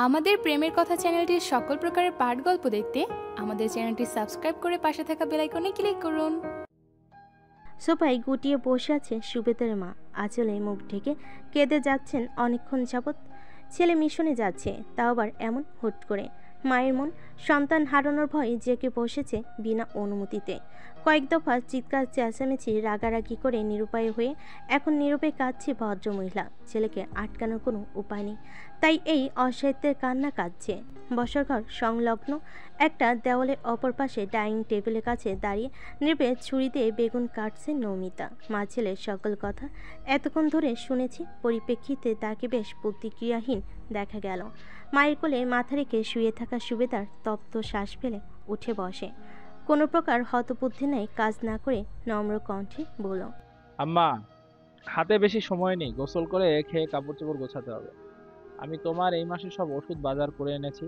আমাদের প্রেমের কথা চ্যানেলটির সকল প্রকারের পাঠ গল্প দেখতে আমাদের চ্যানেলটি সাবস্ক্রাইব করে পাশে থাকা বেল আইকনে ক্লিক করুন। সোফায় গুটিয়ে বসে আছে সুবেদার মা। আঁচলে মুখ ঢেকে কেঁদে যাচ্ছেন অনেকক্ষণ যাবৎ। ছেলে মিশনে যাচ্ছে, তাও আবার এমন হুট করে। মায়ের মন সন্তান হারানোর ভয়ে জেগে বসেছে বিনা অনুমতিতে। কয়েক দফা চিৎকার চেঁচামেচি রাগারাগি করে নিরুপায় হয়ে এখন নীরবে কাঁদছে ভদ্রমহিলা। ছেলেকে আটকানোর কোনো উপায় নেই, তাই এই অসাহিত্যের কান্না কাঁদছে। বসার ঘর সংলগ্ন একটা দেওয়ালের অপর পাশে ডাইনিং টেবিলের কাছে দাঁড়িয়ে নীরবে ছুরি দিয়ে বেগুন কাটছে নমিতা। মা ছেলের সকল কথা এতক্ষণ ধরে শুনেছি, পরিপ্রেক্ষিতে তাকে বেশ প্রতিক্রিয়াহীন দেখা গেল। মায়ের কোলে মাথা রেখে শুয়ে থাকা সুবেদার তপ্ত শ্বাস ফেলে উঠে বসে। কোনো প্রকার হতবুদ্ধি নেই কাজ না করে নম্র কণ্ঠে বলল, আম্মা, হাতে বেশি সময় নেই, গোসল করে খেয়ে কাপড় চোপড় গোছাতে হবে। আমি তোমার এই মাসে সব ওষুধ বাজার করে এনেছি।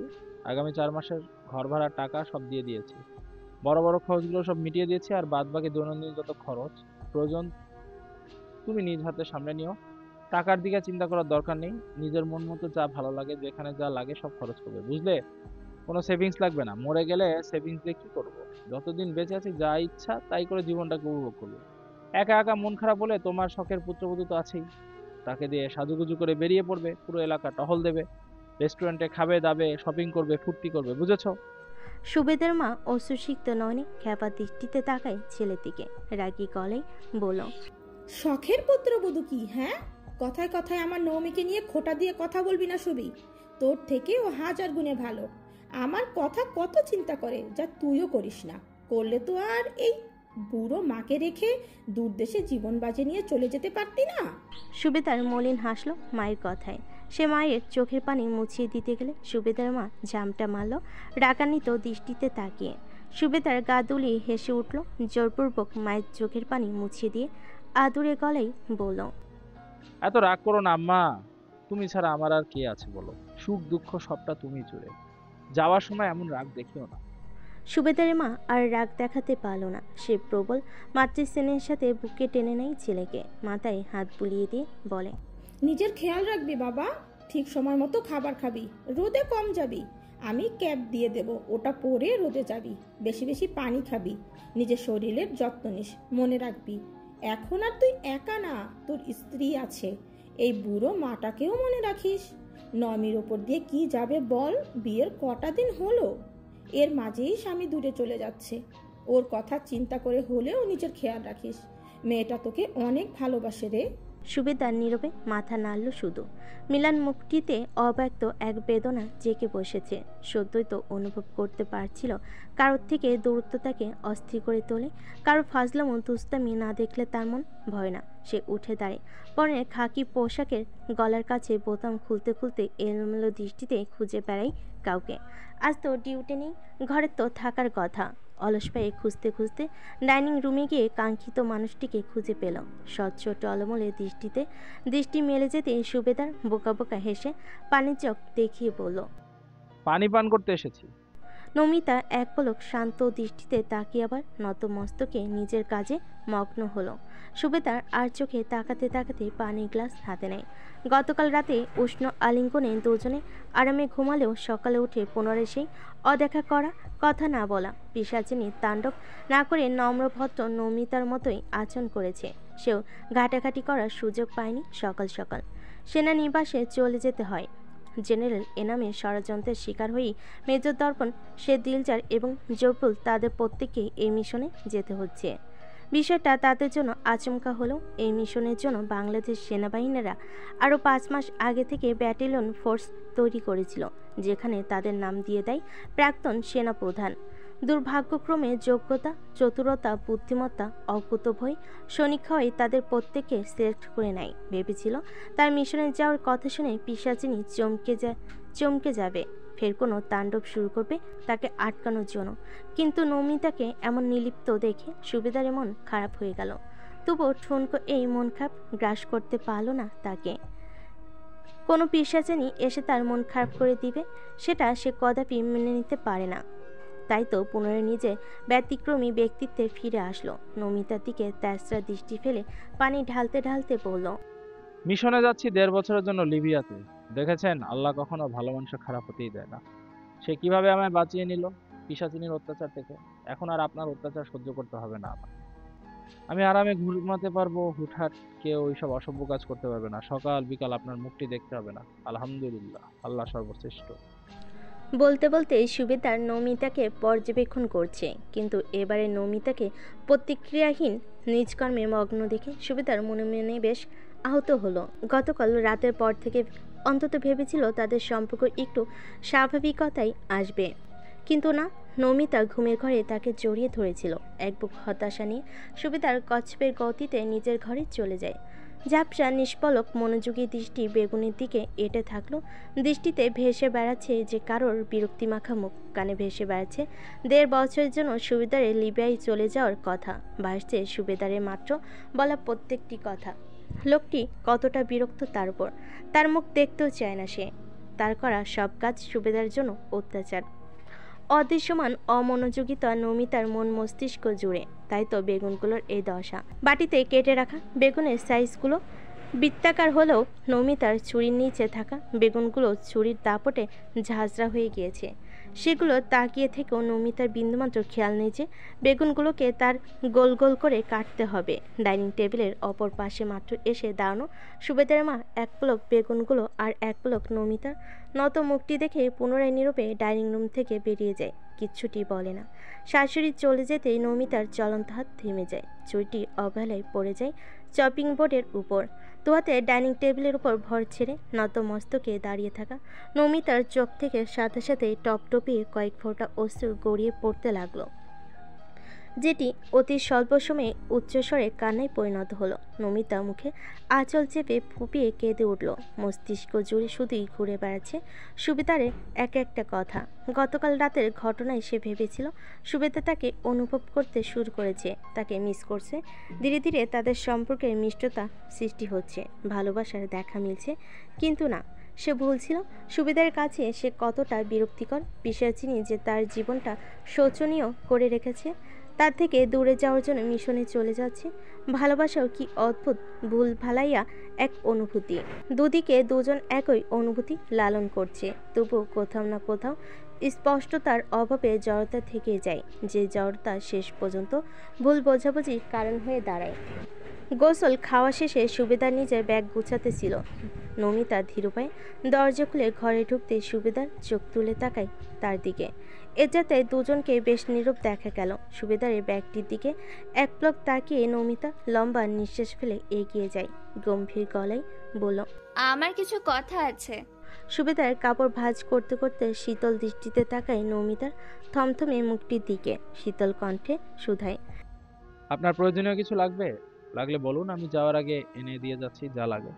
আগামী 4 মাসের ঘর ভাড়ার টাকা সব দিয়ে দিয়েছি। বড় বড় খরচগুলো সব মিটিয়ে দিয়েছি, আর বাদ বাকি দৈনন্দিন যত খরচ প্রয়োজন তুমি নিজ হাতে সামলে নিও। টাকার দিকে চিন্তা করার দরকার নেই। নিজের মন মতো যা ভালো লাগে, যেখানে যা লাগে সব খরচ করবে, বুঝলে? কোনো সেভিংস লাগবে না। মরে গেলে সেভিংস দিয়ে কি করবো? যতদিন বেঁচে আছি যা ইচ্ছা তাই করে জীবনটাকে উপভোগ করবো। একা একা মন খারাপ হলে তোমার শখের পুত্রবধূ তো আছেই, তাকে দিয়ে সাজুগুজু করে বেরিয়ে পড়বে, পুরো এলাকা টহল দেবে, রেস্টুরেন্টে খাবে দাবে, শপিং করবে, ফুর্তি করবে, বুঝেছো? সুবেদার মা অশ্রুসিক্ত নয়নে খ্যাপা দৃষ্টিতে তাকায় ছেলের দিকে। রাগী গলায় বলল, শখের পুত্রবধূ কি? হ্যাঁ, কথায় কথায় আমার নৌমিকে নিয়ে খোটা দিয়ে কথা বলবি না সুবি। তোর থেকে ও হাজার গুণে ভালো। আমার কথা কত চিন্তা করে, যা তুইও করিস না। করলে তো আর এই বুড়ো মাকে রেখে দূর দেশে জীবন বাজে নিয়ে চলে যেতে পারতি না। সুবেদার মলিন হাসলো মায়ের কথায়। সে মায়ের চোখের পানি মুছিয়ে দিতে গেলে সুবেদার মা জামটা মারল রাগান্বিত দৃষ্টিতে তাকিয়ে। সুবেদার গা দুলিয়ে হেসে উঠল, জোরপূর্বক মায়ের চোখের পানি মুছিয়ে দিয়ে আদুরে গলায় বলল, এত রাগ করো না আম্মা, তুমি ছাড়া আমার আর কে আছে বলো? সুখ দুঃখ সবটা তুমি জুড়ে। যাওয়ার সময় এমন রাগ দেখিও না। সুবেদারের মা আর রাগ দেখাতে পারল না। সে প্রবল মাতৃস্নেহের সাথে বুকে টেনে নেয় ছেলেকে, মাথায় হাত বুলিয়ে দিয়ে বলে, নিজের খেয়াল রাখবি বাবা, ঠিক সময় মতো খাবার খাবি, রোদে কম যাবি। আমি ক্যাপ দিয়ে দেব, ওটা পরে রোদে যাবি। বেশি বেশি পানি খাবি, নিজের শরীরের যত্ন নিস। মনে রাখবি, এখন আর তুই একা না, তোর স্ত্রী আছে। এই বুড়ো মাটাকেও মনে রাখিস। নমির ওপর দিয়ে কি যাবে বল? বিয়ের কটা দিন হলো, এর মাঝেই স্বামী দূরে চলে যাচ্ছে। ওর কথা চিন্তা করে হলেও নিজের খেয়াল রাখিস। মেয়েটা তোকে অনেক ভালোবাসে রে। সুবেদার নীরবে মাথা নাড়ল শুধু। মিলান মুখটিতে অব্যক্ত এক বেদনা জেঁকে বসেছে। সত্যই তো অনুভব করতে পারছিল কারোর থেকে দূরত্ব তাকে অস্থির করে তোলে। কারো ফাজলামো দুস্তামি না দেখলে তার মন ভয় না। সে উঠে দাঁড়ায়, পরনের খাকি পোশাকের গলার কাছে বোতাম খুলতে খুলতে এলোমেলো দৃষ্টিতে খুঁজে বেড়াই কাউকে। আজ তো ডিউটি নেই, ঘরে তো থাকার কথা। অলস পায়ে খুঁজতে খুঁজতে ডাইনিং রুমে গিয়ে কাঙ্ক্ষিত মানুষটিকে খুঁজে পেল। স্বচ্ছ টলমলে দৃষ্টি মেলে যেতে সুবেদার বোকা বোকা হেসে পানির চোখ দেখিয়ে বলল, পানি পান করতে এসেছি। নমিতা এক পলক শান্ত দৃষ্টিতে তাকিয়ে আবার নত মস্তকে নিজের কাজে মগ্ন হলো। সুবেদার আর চোখে তাকাতে তাকাতে পানির গ্লাস হাতে নেয়। গতকাল রাতে উষ্ণ আলিঙ্গনে দুজনে আরামে ঘুমালেও সকালে উঠে পুনরায় সেই অদেখা করা, কথা না বলা পিশাচিনী তাণ্ডব না করে নম্রভদ্র নমিতার মতোই আচরণ করেছে। সেও ঘাটাঘাটি করার সুযোগ পায়নি। সকাল সকাল সেনানিবাসে চলে যেতে হয়। জেনারেল এনামের ষড়যন্ত্রের শিকার হয়েই মেজর দর্পণ, সে দিলজার এবং জরপুল তাদের প্রত্যেককেই এই মিশনে যেতে হচ্ছে। বিষয়টা তাদের জন্য আচমকা হলেও এই মিশনের জন্য বাংলাদেশ সেনাবাহিনীরা আরও 5 মাস আগে থেকে ব্যাটালিয়ন ফোর্স তৈরি করেছিল, যেখানে তাদের নাম দিয়ে দেয় প্রাক্তন সেনাপ্রধান। দুর্ভাগ্যক্রমে যোগ্যতা, চতুরতা, বুদ্ধিমত্তা, অকুতোভয় সমীক্ষা হয়ে তাদের প্রত্যেককে সিলেক্ট করে নেয়। ভেবেছিল তার মিশনে যাওয়ার কথা শুনে পিশাচিনী চমকে যাবে, ফের কোনো তাণ্ডব শুরু করবে তাকে আটকানোর জন্য। কিন্তু নমিতাকে এমন নির্লিপ্ত দেখে সুবেদারের মন খারাপ হয়ে গেল। তবুও ঠুনকো এই মন খারাপ গ্রাস করতে পারল না তাকে। কোনো পিশাচিনী এসে তার মন খারাপ করে দিবে, সেটা সে কদাপি মেনে নিতে পারে না। তাই তো পুনরায় নিজে ব্যতিক্রমী ব্যক্তিত্বে ফিরে আসলো। নমিতার দিকে তেসরা দৃষ্টি ফেলে পানি ঢালতে ঢালতে বলল, মিশনে যাচ্ছি 1.5 বছরের জন্য লিবিয়াতে। দেখেছেন, আল্লাহ কখনো ভালো মানুষের খারাপ হতেই দেয় না। সে কিভাবে আমায় বাঁচিয়ে নিল পিশাচিনীর অত্যাচার থেকে। এখন আর আপনার অত্যাচার সহ্য করতে হবে না আমার। আমি আরামে ঘুমাতে পারবো, হুটহাট কেউ ওইসব অসভ্য কাজ করতে পারবে না। সকাল বিকাল আপনার মুখটি দেখতে হবে না। আলহামদুলিল্লাহ, আল্লাহ সর্বশ্রেষ্ঠ। বলতে বলতে সুবেদার নমিতাকে পর্যবেক্ষণ করছে, কিন্তু এবারে নমিতাকে প্রতিক্রিয়াহীন নিজ কর্মে মগ্ন দেখে সুবেদার মনে মনে বেশ আহত হলো। গতকাল রাতের পর থেকে অন্তত ভেবেছিল তাদের সম্পর্ক একটু স্বাভাবিকতায় আসবে, কিন্তু না। নমিতা ঘুমের ঘরে তাকে জড়িয়ে ধরেছিল। এক বুক হতাশা নিয়ে সুবেদার কচ্ছপের গতিতে নিজের ঘরে চলে যায়। ঝাপসা নিষ্পলক মনোযোগী দৃষ্টি বেগুনের দিকে এঁটে থাকলো। দৃষ্টিতে ভেসে বেড়াচ্ছে যে কারোর বিরক্তিমাখা মুখ, কানে ভেসে বেড়াচ্ছে ১.৫ বছরের জন্য সুবেদারের লিবিয়ায় চলে যাওয়ার কথা। ভাসছে সুবেদারের মাত্র বলা প্রত্যেকটি কথা। লোকটি কতটা বিরক্ত তার উপর। তার মুখ দেখতেও চায় না সে। তার করা সব কাজ সুবেদারের জন্য অত্যাচার। অদৃশ্যমান অমনোযোগিতা নমিতার মন মস্তিষ্ক জুড়ে। তাই তো বেগুনগুলোর এই দশা। বাটিতে কেটে রাখা বেগুনের সাইজগুলো বৃত্তাকার হলেও নমিতার ছুরির নিচে থাকা বেগুনগুলো ছুরির দাপটে ঝাঁঝরা হয়ে গিয়েছে। সেগুলো তাকিয়ে থেকেও নমিতার বিন্দুমাত্র খেয়াল নেই যে বেগুনগুলোকে তার গোল গোল করে কাটতে হবে। ডাইনিং টেবিলের অপর পাশে মাত্র এসে দাঁড়ানো সুবেদারের মা এক পলক বেগুনগুলো আর এক পলক নমিতার নত মুখটি দেখে পুনরায় নীরবে ডাইনিং রুম থেকে বেরিয়ে যায়। কিচ্ছুটি বলে না। শাশুড়ি চলে যেতেই নমিতার চলন্ত হাত থেমে যায়। ছুরিটি অবহেলায় পড়ে যায় চপিং বোর্ডের উপর। দুহাতে ডাইনিং টেবিলের উপর ভর ছেড়ে নত মস্তকে দাঁড়িয়ে থাকা নমিতার চোখ থেকে সাথে সাথে টপটপিয়ে কয়েক ফোঁটা অশ্রু গড়িয়ে পড়তে লাগলো, যেটি অতি স্বল্প সময়ে উচ্চস্বরে কান্নায় পরিণত হলো। নমিতা মুখে আঁচল চেপে ফুপিয়ে কেঁদে উঠল। মস্তিষ্ক জুড়ে শুধুই ঘুরে বেড়াচ্ছে সুবেদারের এক একটা কথা। গতকাল রাতের ঘটনায় সে ভেবেছিল সুবেদা তাকে অনুভব করতে শুরু করেছে, তাকে মিস করছে। ধীরে ধীরে তাদের সম্পর্কের মিষ্টতা সৃষ্টি হচ্ছে, ভালোবাসার দেখা মিলছে। কিন্তু না, সে ভুল ছিল। সুবেদারের কাছে সে কতটা বিরক্তিকর পিশাচিনী যে তার জীবনটা শোচনীয় করে রেখেছে। তার থেকে দূরে যাওয়ার জন্য মিশনে চলে যাচ্ছে। ভালোবাসাও কি অদ্ভুত ভুল ভালাইয়া এক অনুভূতি। দুদিকে দুজন একই অনুভূতি লালন করছে, তবুও কোথাও না কোথাও স্পষ্টতার অভাবে জড়তা থেকে যায়, যে জড়তা শেষ পর্যন্ত ভুল বোঝাবুঝির কারণ হয়ে দাঁড়ায়। গোসল খাওয়া শেষে সুবেদার নিজের ব্যাগ গুছাতে ছিল। নমিতা ধীরুপায়ে দরজা খুলে ঘরে ঢুকতে সুবেদার চোখ তুলে তাকায় তার দিকে। এর যাতে দুজনকে বেশ নীরব দেখা গেল। সুবেদারের ব্যাগটির দিকে এক পলক তাকিয়ে নমিতা লম্বা নিঃশ্বাস ফেলে এগিয়ে যায়। গম্ভীর গলায় বলল, আমার কিছু কথা আছে। সুবেদার কাপড় ভাঁজ করতে করতে শীতল দৃষ্টিতে তাকায় নমিতার থমথমে মুখটির দিকে। শীতল কণ্ঠে শুধায়, আপনার প্রয়োজনীয় কিছু লাগবে? লাগলে বলুন, আমি যাওয়ার আগে এনে দিয়ে যাচ্ছি যা লাগে।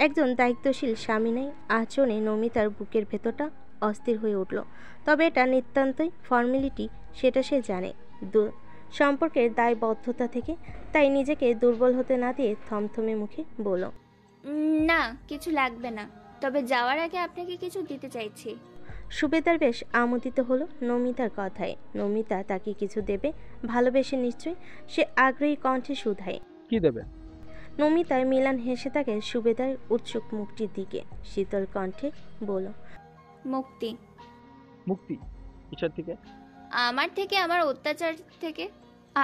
একজন দায়িত্বশীল স্বামী নেই আচরণে নমিতার বুকের ভেতরটা অস্থির হয়ে উঠল। তবে এটা নিতান্তই ফর্মালিটি, সেটা সে জানে। সম্পর্কের দায়বদ্ধতা থেকে তাই নিজেকে দুর্বল হতে না দিয়ে থমথমে মুখে বলল, না, কিছু লাগবে না, তবে যাওয়ার আগে আপনাকে কিছু দিতে চাইছি। সুবেদার বেশ আমোদিত হলো নমিতার কথায়। নমিতা তাকে কিছু দেবে ভালোবেসে নিশ্চয়ই। সে আগ্রহী কণ্ঠে শুধায়, কি দেবে? নমিতার মিলান হেসে থাকে সুবেদার উৎসুক মুখটির দিকে। শীতল কণ্ঠে বলল, মুক্তি। মুক্তি? কিসের থেকে? আমার থেকে, আমার অত্যাচার থেকে।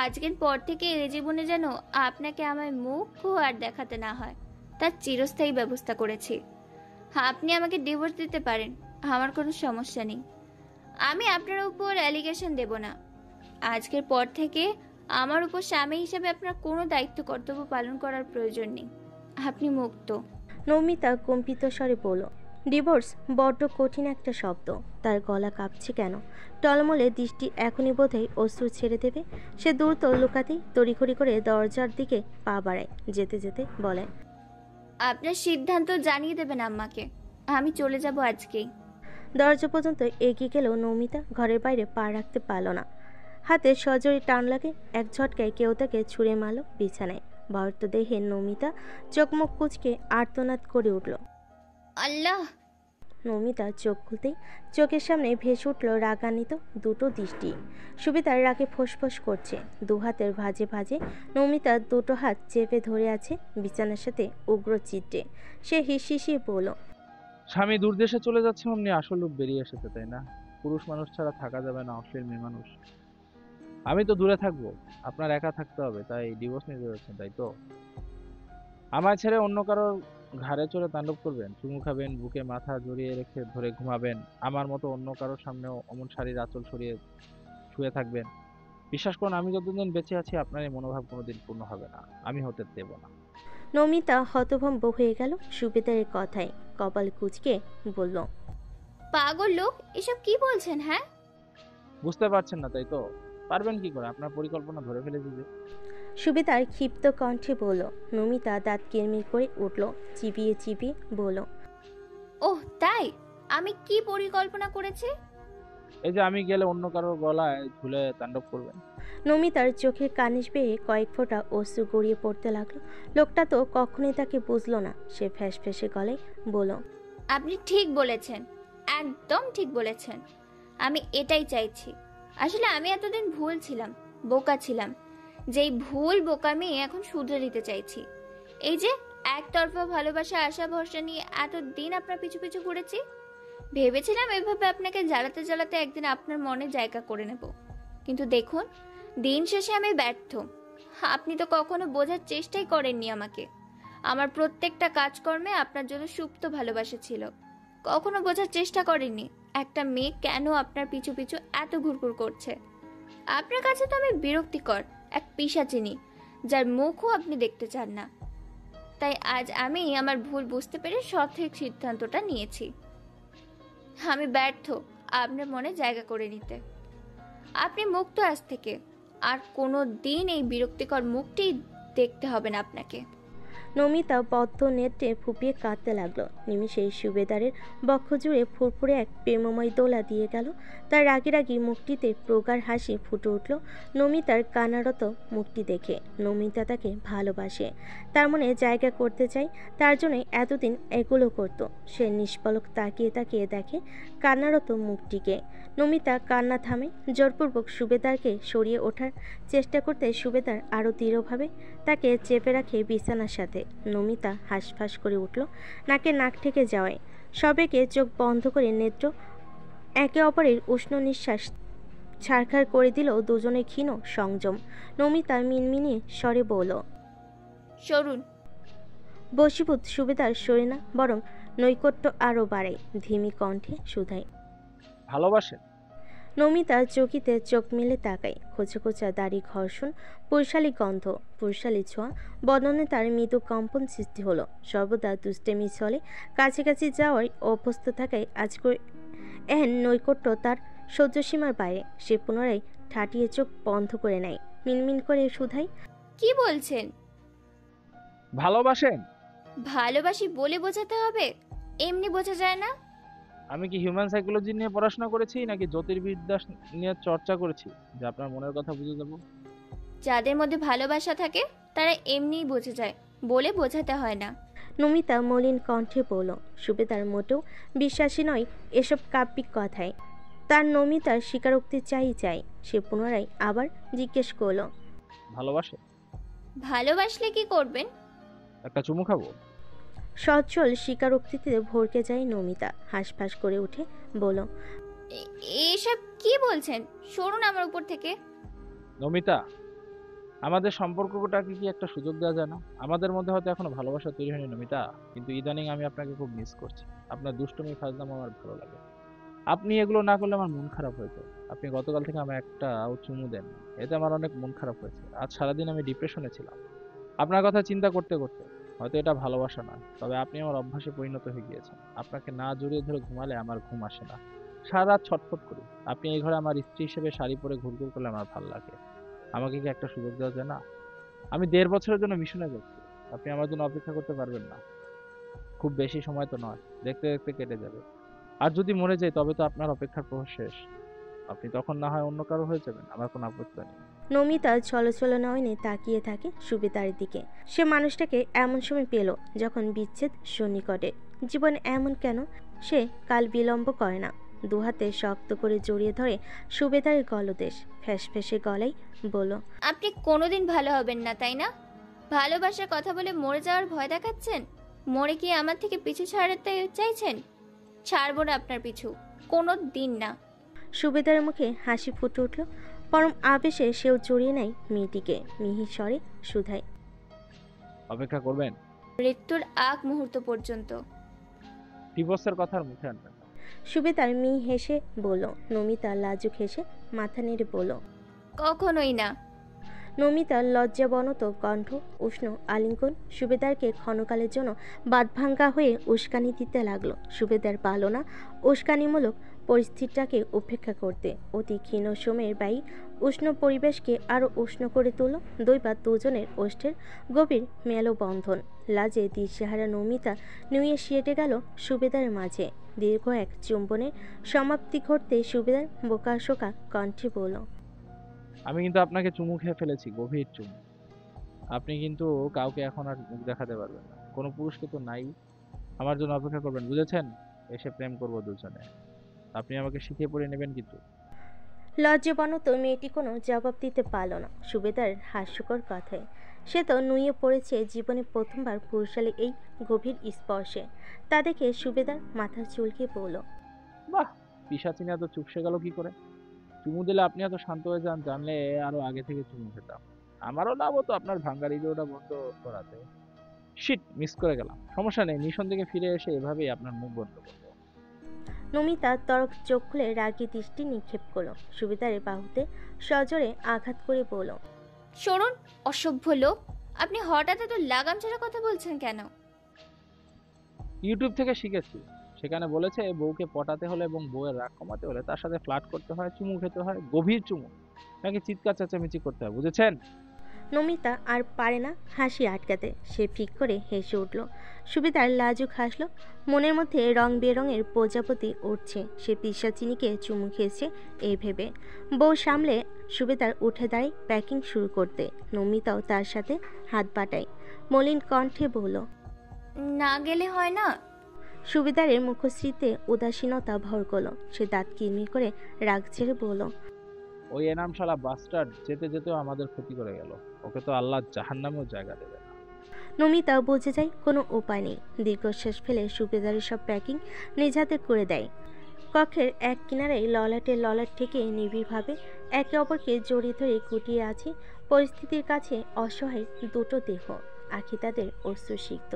আজকের পর থেকে এ জীবনে যেন আপনাকে আমার মুখ আর দেখাতে না হয়, তার চিরস্থায়ী ব্যবস্থা করেছি। আপনি আমাকে ডিভোর্স দিতে পারেন, আমার কোনো সমস্যা নেই। আমি আপনার উপর অ্যালিগেশন দেব না। আজকের পর থেকে আমার উপর স্বামী হিসেবে আপনার কোনো দায়িত্ব কর্তব্য পালন করার প্রয়োজন নেই। আপনি মুক্ত। নমিতা কম্পিত স্বরে বলল, ডিভোর্স বড্ড কঠিন একটা শব্দ। তার গলা কাঁপছে কেন? টলমলে দৃষ্টি এখনই বোধহয় অশ্রু ছেড়ে দেবে। সে দ্রুত লুকাতেই তড়িঘড়ি করে দরজার দিকে পা বাড়ায়। যেতে যেতে বলে, আপনার সিদ্ধান্ত জানিয়ে দেবেন আম্মাকে। আমি চলে যাব আজকেই। দরজা পর্যন্ত এগিয়ে গেলেও নমিতা ঘরের বাইরে পা রাখতে পারল না। হাতে সজোরে টান লাগে, এক ঝটকায় কেউ তাকে ছুঁড়ে মারল বিছানায়। ভয়ত দেহে নমিতা চোখ মুখ কুঁচকে আর্তনাদ করে উঠল। আল্লাহ! নমিতা চোখ খুলতেই চোখের সামনে ভেসে উঠল রাগান্বিত দুটো দৃষ্টি। সুবেদার রাগে ফোঁসফোঁস করছে। দু হাতের ভাঁজে ভাঁজে নমিতা দুটো হাত চেপে ধরে আছে বিছানার সাথে উগ্র চিত্রে। সে হিসিয়ে বলল, স্বামী দূরদেশে চলে যাচ্ছে অমনি আসল রূপ বেরিয়ে এসেছে, তাই না? পুরুষ মানুষ ছাড়া থাকা যাবে না, অশ্লীল মেয়ে মানুষ। আমি তো দূরে থাকবো, আপনার একা থাকতে হবে, তাই ডিভোর্স নিতে যাচ্ছেন, তাই তো? আমায় ছেড়ে অন্য কারোর ঘাড়ে চড়ে তাণ্ডব করবেন, চুমু খাবেন, বুকে মাথা জড়িয়ে রেখে ধরে ঘুমাবেন, আমার মতো অন্য কারোর সামনেও অমন শাড়ির আঁচল সরিয়ে শুয়ে থাকবেন। বিশ্বাস করুন, আমি যতদিন বেঁচে আছি আপনার এই মনোভাব কোনোদিন পূর্ণ হবে না, আমি হতে দেব না। নমিতা হতভম্ব হয়ে গেল সুবেদারের কথায়, কপাল কুঁচকে বলল, পাগল লোক, এসব কি বলছেন? হ্যাঁ, বুঝতে পারছেন না তাই তো? পারবেন কি করে? আপনার পরিকল্পনা ধরে ফেলেছি যে। সুবেদার ক্ষিপ্ত কণ্ঠে বলল। নমিতা দাঁত কিরমির করে উঠল, চিবিয়ে চিবিয়ে বলল, ওহ তাই? আমি কি পরিকল্পনা করেছি? এই যে আমি গেলে অন্য কারোর গলায় ঝুলে তাণ্ডব করবেন। নমিতার চোখের কানিশ বেয়ে কয়েক ফোঁটা অশ্রু গড়িয়ে পড়তে লাগলো। লোকটা তো কখনোই তাকে বুঝলো না। সে ফ্যাঁস ফ্যাঁসে গলায় বলল, আপনি ঠিক বলেছেন, একদম ঠিক বলেছেন। আমি এটাই চাইছি। আসলে আমি এতদিন ভুল ছিলাম, বোকা ছিলাম। যেই ভুল বোকামি এখন শুধরে দিতে চাইছি। এই যে একতরফা ভালোবাসা, আশা ভরসা নিয়ে এতদিন আপনার পিছু পিছু ঘুরেছি, ভেবেছিলাম এভাবে আপনাকে জ্বালাতে জ্বালাতে একদিন আপনার মনে জায়গা করে নেব। কিন্তু দেখুন, দিন শেষে আমি ব্যর্থ। আপনি তো কখনো বোঝার চেষ্টাই করেননি আমাকে। আমার প্রত্যেকটা কাজকর্মে আপনার জন্য সুপ্ত ভালোবাসা ছিল। কখনো বোঝার চেষ্টা করেননি একটা মেয়ে কেন আপনার পিছু পিছু এত ঘুরঘুর করছে। আপনার কাছে তো আমি বিরক্তিকর এক পিশাচিনী, যার মুখও আপনি দেখতে চান না। তাই আজ আমি আমার ভুল বুঝতে পেরে সঠিক সিদ্ধান্তটা নিয়েছি। আমি ব্যর্থ আপনার মনে জায়গা করে নিতে। আপনি মুক্ত আজ থেকে, আর কোনো দিন এই বিরক্তিকর মুখটি দেখতে হবে না আপনাকে। নমিতা বদ্ধ নেত্রে ফুপিয়ে কাঁদতে লাগলো। নিমিষেই সুবেদারের বক্ষ জুড়ে ফুরফুরে এক প্রেমময় দোলা দিয়ে গেল। তার রাগি রাগি মুখটিতে প্রগাঢ় হাসি ফুটে উঠল নমিতার কান্নারত মুখটি দেখে। নমিতা তাকে ভালোবাসে, তার মনে জায়গা করতে চায়, তার জন্য এতদিন এগুলো করত। সে নিষ্পলক তাকিয়ে তাকিয়ে দেখে কান্নারত মুখটিকে। নমিতা কান্না থামে, জোরপূর্বক সুবেদারকে সরিয়ে ওঠার চেষ্টা করতে সুবেদার আরও দৃঢ়ভাবে তাকে চেপে রাখে বিছানার সাথে। নমিতা হাঁসফাঁস করে উঠল, নাকে নাক ঠেকে যাওয়ায় সবেকে চোখ বন্ধ করে নেত্র একে অপরের উষ্ণ নিঃশ্বাস ছারখার করে দিল দুজনের ক্ষীণ সংযম। নমিতা মিনমিনিয়ে স্বরে বলল, সরুন। বশীভূত সুবেদার সরে না, বরং নৈকট্য আরও বাড়ায়, ধিমি কণ্ঠে শুধায়, ভালোবাসেন? নমিতা চকিতে চোখ মেলে তাকায়। খোঁচা খোঁচা দাড়ি, ঘর্ষণ, পুরশালী গন্ধ, পুরশালী ছোঁয়া, বদনে তার মৃদু কম্পন সৃষ্টি হলো। সর্বদা দুষ্টেমি চলে, কাছাকাছি যাওয়ার অভ্যস্ত থাকায় আজকের এহেন নৈকট্য তার সহ্যসীমার বাইরে। সে পুনরায় ঠাটিয়ে চোখ বন্ধ করে নেয়, মিনমিন করে শুধায়, কি বলছেন? ভালোবাসেন? ভালোবাসি বলে বোঝাতে হবে? এমনি বোঝা যায় না। আমি কি হিউম্যান সাইকোলজি নিয়ে পড়াশোনা করেছি নাকি জ্যোতির্বিদ্যা নিয়ে চর্চা করেছি যে আপনার মনের কথা বুঝে যাব? যাদের মধ্যে ভালোবাসা থাকে তারা এমনিই বোঝা যায়, বলে বোঝাতে হয় না। নমিতা মলিন কণ্ঠে বলল। সুবেদার মোটেও বিশ্বাসী নয় এসব কাব্যিক কথায়। তার নমিতার স্বীকারোক্তি চাই। সে পুনরায় আবার জিজ্ঞেস করল, ভালোবাসে? ভালোবাসলে কি করবেন? একটা চুমু খাবো? সচ্ছল স্বীকারোক্তিতে ভরকে যায় নমিতা, হাঁসফাঁস করে উঠে বলল, এসব কি বলছেন? সরুন আমার উপর থেকে। নমিতা, আমাদের সম্পর্কটাকে কি একটা সুযোগ দেওয়া যায় না? আমাদের মধ্যে হয়তো এখনো ভালোবাসা তৈরি হয়নি নমিতা, কিন্তু ইদানিং আমি আপনাকে খুব মিস করছি। আপনার দুষ্টুমি ফাজলাম আমার ভালো লাগে। আপনি এগুলো না করলে আমার মন খারাপ হয়েছে। আপনি গতকাল থেকে আমার একটা চুমু দেন, এতে আমার অনেক মন খারাপ হয়েছে। আজ সারাদিন আমি ডিপ্রেশনে ছিলাম আপনার কথা চিন্তা করতে করতে। হয়তো এটা ভালোবাসা নয়, তবে আপনি আমার অভ্যাসে পরিণত হয়ে গিয়েছেন। আপনাকে না জড়িয়ে ধরে ঘুমালে আমার ঘুম আসে না, সারা রাত ছটফট করি। আপনি এই ঘরে আমার স্ত্রী হিসেবে শাড়ি পরে ঘুরঘুর করলে আমার ভালো লাগে। আমাকে কি একটা সুযোগ দেওয়া যায় না? আমি 1.5 বছরের জন্য মিশনে যাচ্ছি, আপনি আমার জন্য অপেক্ষা করতে পারবেন না? খুব বেশি সময় তো নয়, দেখতে দেখতে কেটে যাবে। আর যদি মরে যাই তবে তো আপনার অপেক্ষার প্রহর শেষ। আপনি তখন না হয় অন্য কারো হয়ে যাবেন, আমার কোনো আপত্তি নেই। নমিতা ছলছল নয়নে তাকিয়ে থাকে সুবেদার দিকে। সে মানুষটাকে এমন সময় পেল যখন বিচ্ছেদ সন্নিকটে। জীবন এমন কেন? সে কাল বিলম্ব করে না, দুহাতে শক্ত করে জড়িয়ে ধরে সুবেদারের গলদেশ, ফ্যাঁস ফ্যাঁসে গলায় বলল, আপনি কোনোদিন ভালো হবেন না, তাই না? ভালোবাসার কথা বলে মরে যাওয়ার ভয় দেখাচ্ছেন। মরে কি আমার থেকে পিছু ছাড়াতে চাইছেন? ছাড়বো না আপনার পিছু, কোনো দিন না। সুবেদারের মুখে হাসি ফুটে উঠল। পরম আবেশে সেও জড়িয়ে নেয় মেয়েটিকে, মিহি স্বরে শুধায়, অপেক্ষা করবেন? মৃত্যুর আগ মুহূর্ত পর্যন্ত। ডিভোর্সের কথা আর মুখে আনবেন না। সুবেদার মিহি হেসে বলল। নমিতা লাজুক হেসে মাথা নেড়ে বলল, কখনোই না। নমিতার লজ্জাবনত কণ্ঠ, উষ্ণ আলিঙ্গন সুবেদারকে ক্ষণকালের জন্য বাদভাঙ্গা হয়ে উস্কানি দিতে লাগলো। সুবেদার পারল না উস্কানিমূলক পরিস্থিতিটাকে উপেক্ষা করতে। অতি ক্ষীণ সময়ের ব্যয়ী উষ্ণ পরিবেশকে আরও উষ্ণ করে তুলল দৈবাত দুজনের ওষ্ঠের গভীর মেলবন্ধন। লাজে দিশেহারা নমিতা নুয়ে সিয়েটে গেল সুবেদারের মাঝে। দীর্ঘ এক চুম্বনের সমাপ্তি ঘটতে সুবেদার বোকাশোকা কণ্ঠে বলল, আমি কিন্তু আপনাকে চুমু খেয়ে ফেলেছি, গভীর চুমু। আপনি কিন্তু কাউকে এখন আর মুখ দেখাতে পারবেন না। কোনো পুরুষকে তো নাই। আমার জন্য অপেক্ষা করবেন, বুঝেছেন? এসে প্রেম করবো দুজনে। আপনি আমাকে শিখিয়ে পড়ে নেবেন কিন্তু। লজ্জাবনত মেয়েটি কোনো জবাব দিতে পারল না সুবেদার হাস্যকর কথায়। সে তো নুয়ে পড়েছে জীবনে প্রথমবার পুরুষালে এই গভীর স্পর্শে। তা দেখে সুবেদার মাথা চুলকে বলল, বাহ, পিশাচিনী এত চুপসে গেল কি করে? চুমু দিলে আপনি এত শান্ত হয়ে যান, জানলে আরো আগে থেকে চুমু খেতাম। আমারও লাভ হতো আপনার ভাঙ্গা হৃদয়টা বন্ধ করাতে। শিট, মিস করে গেলাম। সমস্যা নেই, মিশন থেকে ফিরে এসে এভাবেই আপনার মুখ বন্ধ করবো। নমিতা তরক চোখ খুলে রাগী দৃষ্টি নিক্ষেপ করলো সুবেদারের বাহুতে, সজোরে আঘাত করে বলল, সরুন, অসভ্য লোক। আপনি হঠাৎ এত লাগাম ছাড়া কথা বলছেন কেন? ইউটিউব থেকে শিখেছি। সেখানে বলেছে বউকে পটাতে হলে এবং বউয়ের রাগ কমাতে হলে তার সাথে ফ্লার্ট করতে হয়, চুমু খেতে হয়, গভীর চুমু, নাকি চিৎকার চেঁচামেচি করতে হয়, বুঝেছেন? নমিতা আর পারে না হাসি আটকাতে। সে ফিক করে হেসে উঠল। সুবেদার লাজুক হাসল। মনের মধ্যে রং বেরঙের প্রজাপতি উঠছে। সে পিশাচিনীকে চুমু খেয়েছে এই ভেবে। বউ সামলে সুবেদার উঠে দাঁড়িয়ে প্যাকিং শুরু করতে। নমিতাও তার সাথে হাত বাটায়। মলিন কণ্ঠে বলল, না গেলে হয় না? সুবেদারের মুখশ্রীতে উদাসীনতা ভর করল। সে দাঁত কিরমির করে রাগ ছেড়ে বলল, ওই এনাম শালা বাস্টার্ড যেতে যেতেও আমাদের ক্ষতি করে গেল। ওকে তো আল্লাহ জাহান্নামেও জায়গা দেবে না। নমিতা বুঝে যায় কোনো উপায় নেই। দীর্ঘশ্বাস ফেলে সুবেদারের সব প্যাকিং নিজ হাতে করে দেয়। কক্ষের এক কিনারায় ললাটে ললাট থেকে নিবিড়ভাবে একে অপরকে জড়িয়ে ধরে কুটিয়ে আছে পরিস্থিতির কাছে অসহায় দুটো দেহ। আখি তাদের অশ্রুসিক্ত।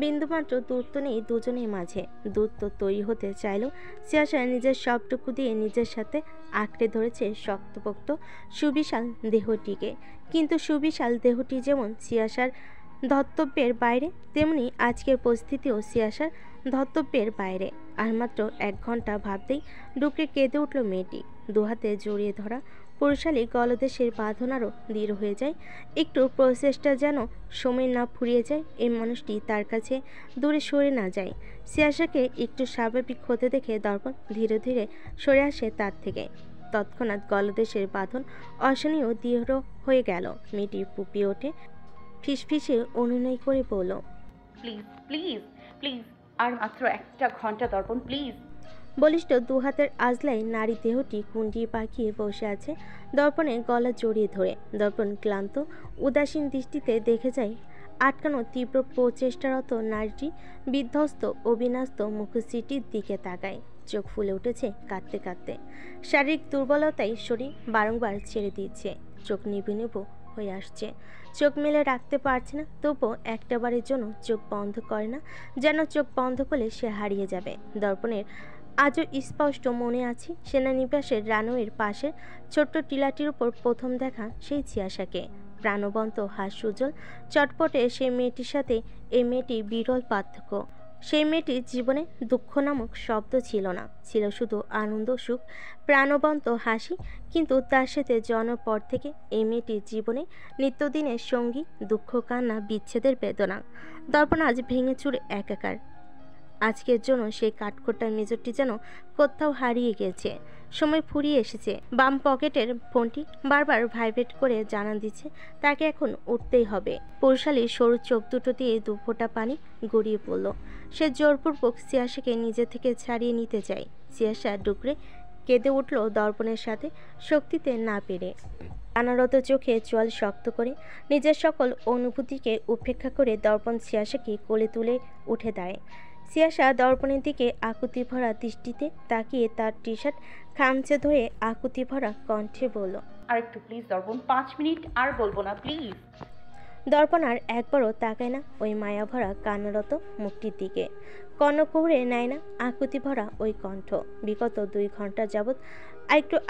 বিন্দুমাত্র দূরত্ব নেই দুজনের মাঝে। দূরত্ব তৈরি হতে চাইলেও সিয়াসা নিজের সবটুকু দিয়ে নিজের সাথে আঁকড়ে ধরেছে শক্তপোক্ত সুবিশাল দেহটিকে। কিন্তু সুবিশাল দেহটি যেমন সিয়াসার ধর্তব্যের বাইরে, তেমনি আজকের পরিস্থিতিও সিয়াসার ধর্তব্যের বাইরে। আর মাত্র 1 ঘন্টা ভাবতেই ডুকরে কেঁদে উঠল মেয়েটি। দুহাতে জড়িয়ে ধরা পুরুষালী গলদেশের বাঁধন আরও দৃঢ় হয়ে যায়। একটু প্রচেষ্টা যেন সময় না ফুরিয়ে যায়, এই মানুষটি তার কাছে দূরে সরে না যায়। সিয়াসাকে একটু স্বাভাবিক হতে দেখে দর্পণ ধীরে ধীরে সরে আসে তার থেকে। তৎক্ষণাৎ গলদেশের বাঁধন অসহনীয় দৃঢ় হয়ে গেল। মেয়েটি ফুপিয়ে ওঠে, ফিসফিসে অনুনয় করে বলল, প্লিজ প্লিজ প্লিজ, আর মাত্র 1 ঘন্টা দর্পণ, প্লিজ। বলিষ্ঠ দুহাতের আজলায় নারী দেহটি কুণ্ডিয়ে পাকিয়ে বসে আছে দর্পণে গলা জড়িয়ে ধরে। দর্পণ ক্লান্ত উদাসীন দৃষ্টিতে দেখে যায় আটকানো তীব্র প্রচেষ্টারত নারীটি বিধ্বস্ত অবিন্যস্ত মুখশ্রীটির দিকে তাকায়। চোখ ফুলে উঠেছে কাঁদতে কাঁদতে। শারীরিক দুর্বলতায় শরীর বারংবার ছেড়ে দিচ্ছে। চোখ নিভু নিভু হয়ে আসছে। চোখ মেলে রাখতে পারছে না, তবুও একটাবারের জন্য চোখ বন্ধ করে না, যেন চোখ বন্ধ করলে সে হারিয়ে যাবে। দর্পণের আজও স্পষ্ট মনে আছে সেনানিবাসের রানওয়ের পাশের ছোট্ট টিলাটির উপর প্রথম দেখা সেই ছিয়াশাকে। প্রাণবন্ত হাস্যোজ্জ্বল চটপটে সেই মেয়েটির সাথে এই মেয়েটির বিরল পার্থক্য। সেই মেয়েটির জীবনে দুঃখ নামক শব্দ ছিল না, ছিল শুধু আনন্দ, সুখ, প্রাণবন্ত হাসি। কিন্তু তার সাথে জন্মের পর থেকে এই মেয়েটির জীবনে নিত্যদিনের সঙ্গী দুঃখ, কান্না, বিচ্ছেদের বেদনা। দর্পণ আজ ভেঙে চুরে একাকার। আজকের জন্য সেই কাঠখোট্টা মেজরটি যেন কোথাও হারিয়ে গেছে। সময় ফুরিয়ে এসেছে। বাম পকেটের ফোনটি বারবার ভাইব্রেট করে জানান দিচ্ছে তাকে এখন উঠতেই হবে। পুরুষালীর সরু চোখ দুটো দিয়ে 2 ফোঁটা পানি গড়িয়ে পড়ল। সে জোরপূর্বক সিয়াসাকে নিজে থেকে ছাড়িয়ে নিতে চায়। সিয়াসা ডুকরে কেঁদে উঠল দর্পণের সাথে, শক্তিতে না পেরে। আনারত চোখে জল শক্ত করে নিজের সকল অনুভূতিকে উপেক্ষা করে দর্পণ সিয়াসাকে কোলে তুলে উঠে দাঁড়ায়। সিয়াসা দর্পণের দিকে আকুতি ভরা দৃষ্টিতে তাকিয়ে তার টি শার্ট খামচে ধরে আকুতি ভরা কণ্ঠে বলল, আর একটু প্লিজ দর্পণ, 5 মিনিট আর বলবো না প্লিজ। দর্পণ আর একবারও তাকায় না ওই মায়া ভরা কান্নারত মুখটির দিকে। কর্ণকুহরে নেয় না আকুতি ভরা ওই কণ্ঠ। বিগত 2 ঘন্টা যাবৎ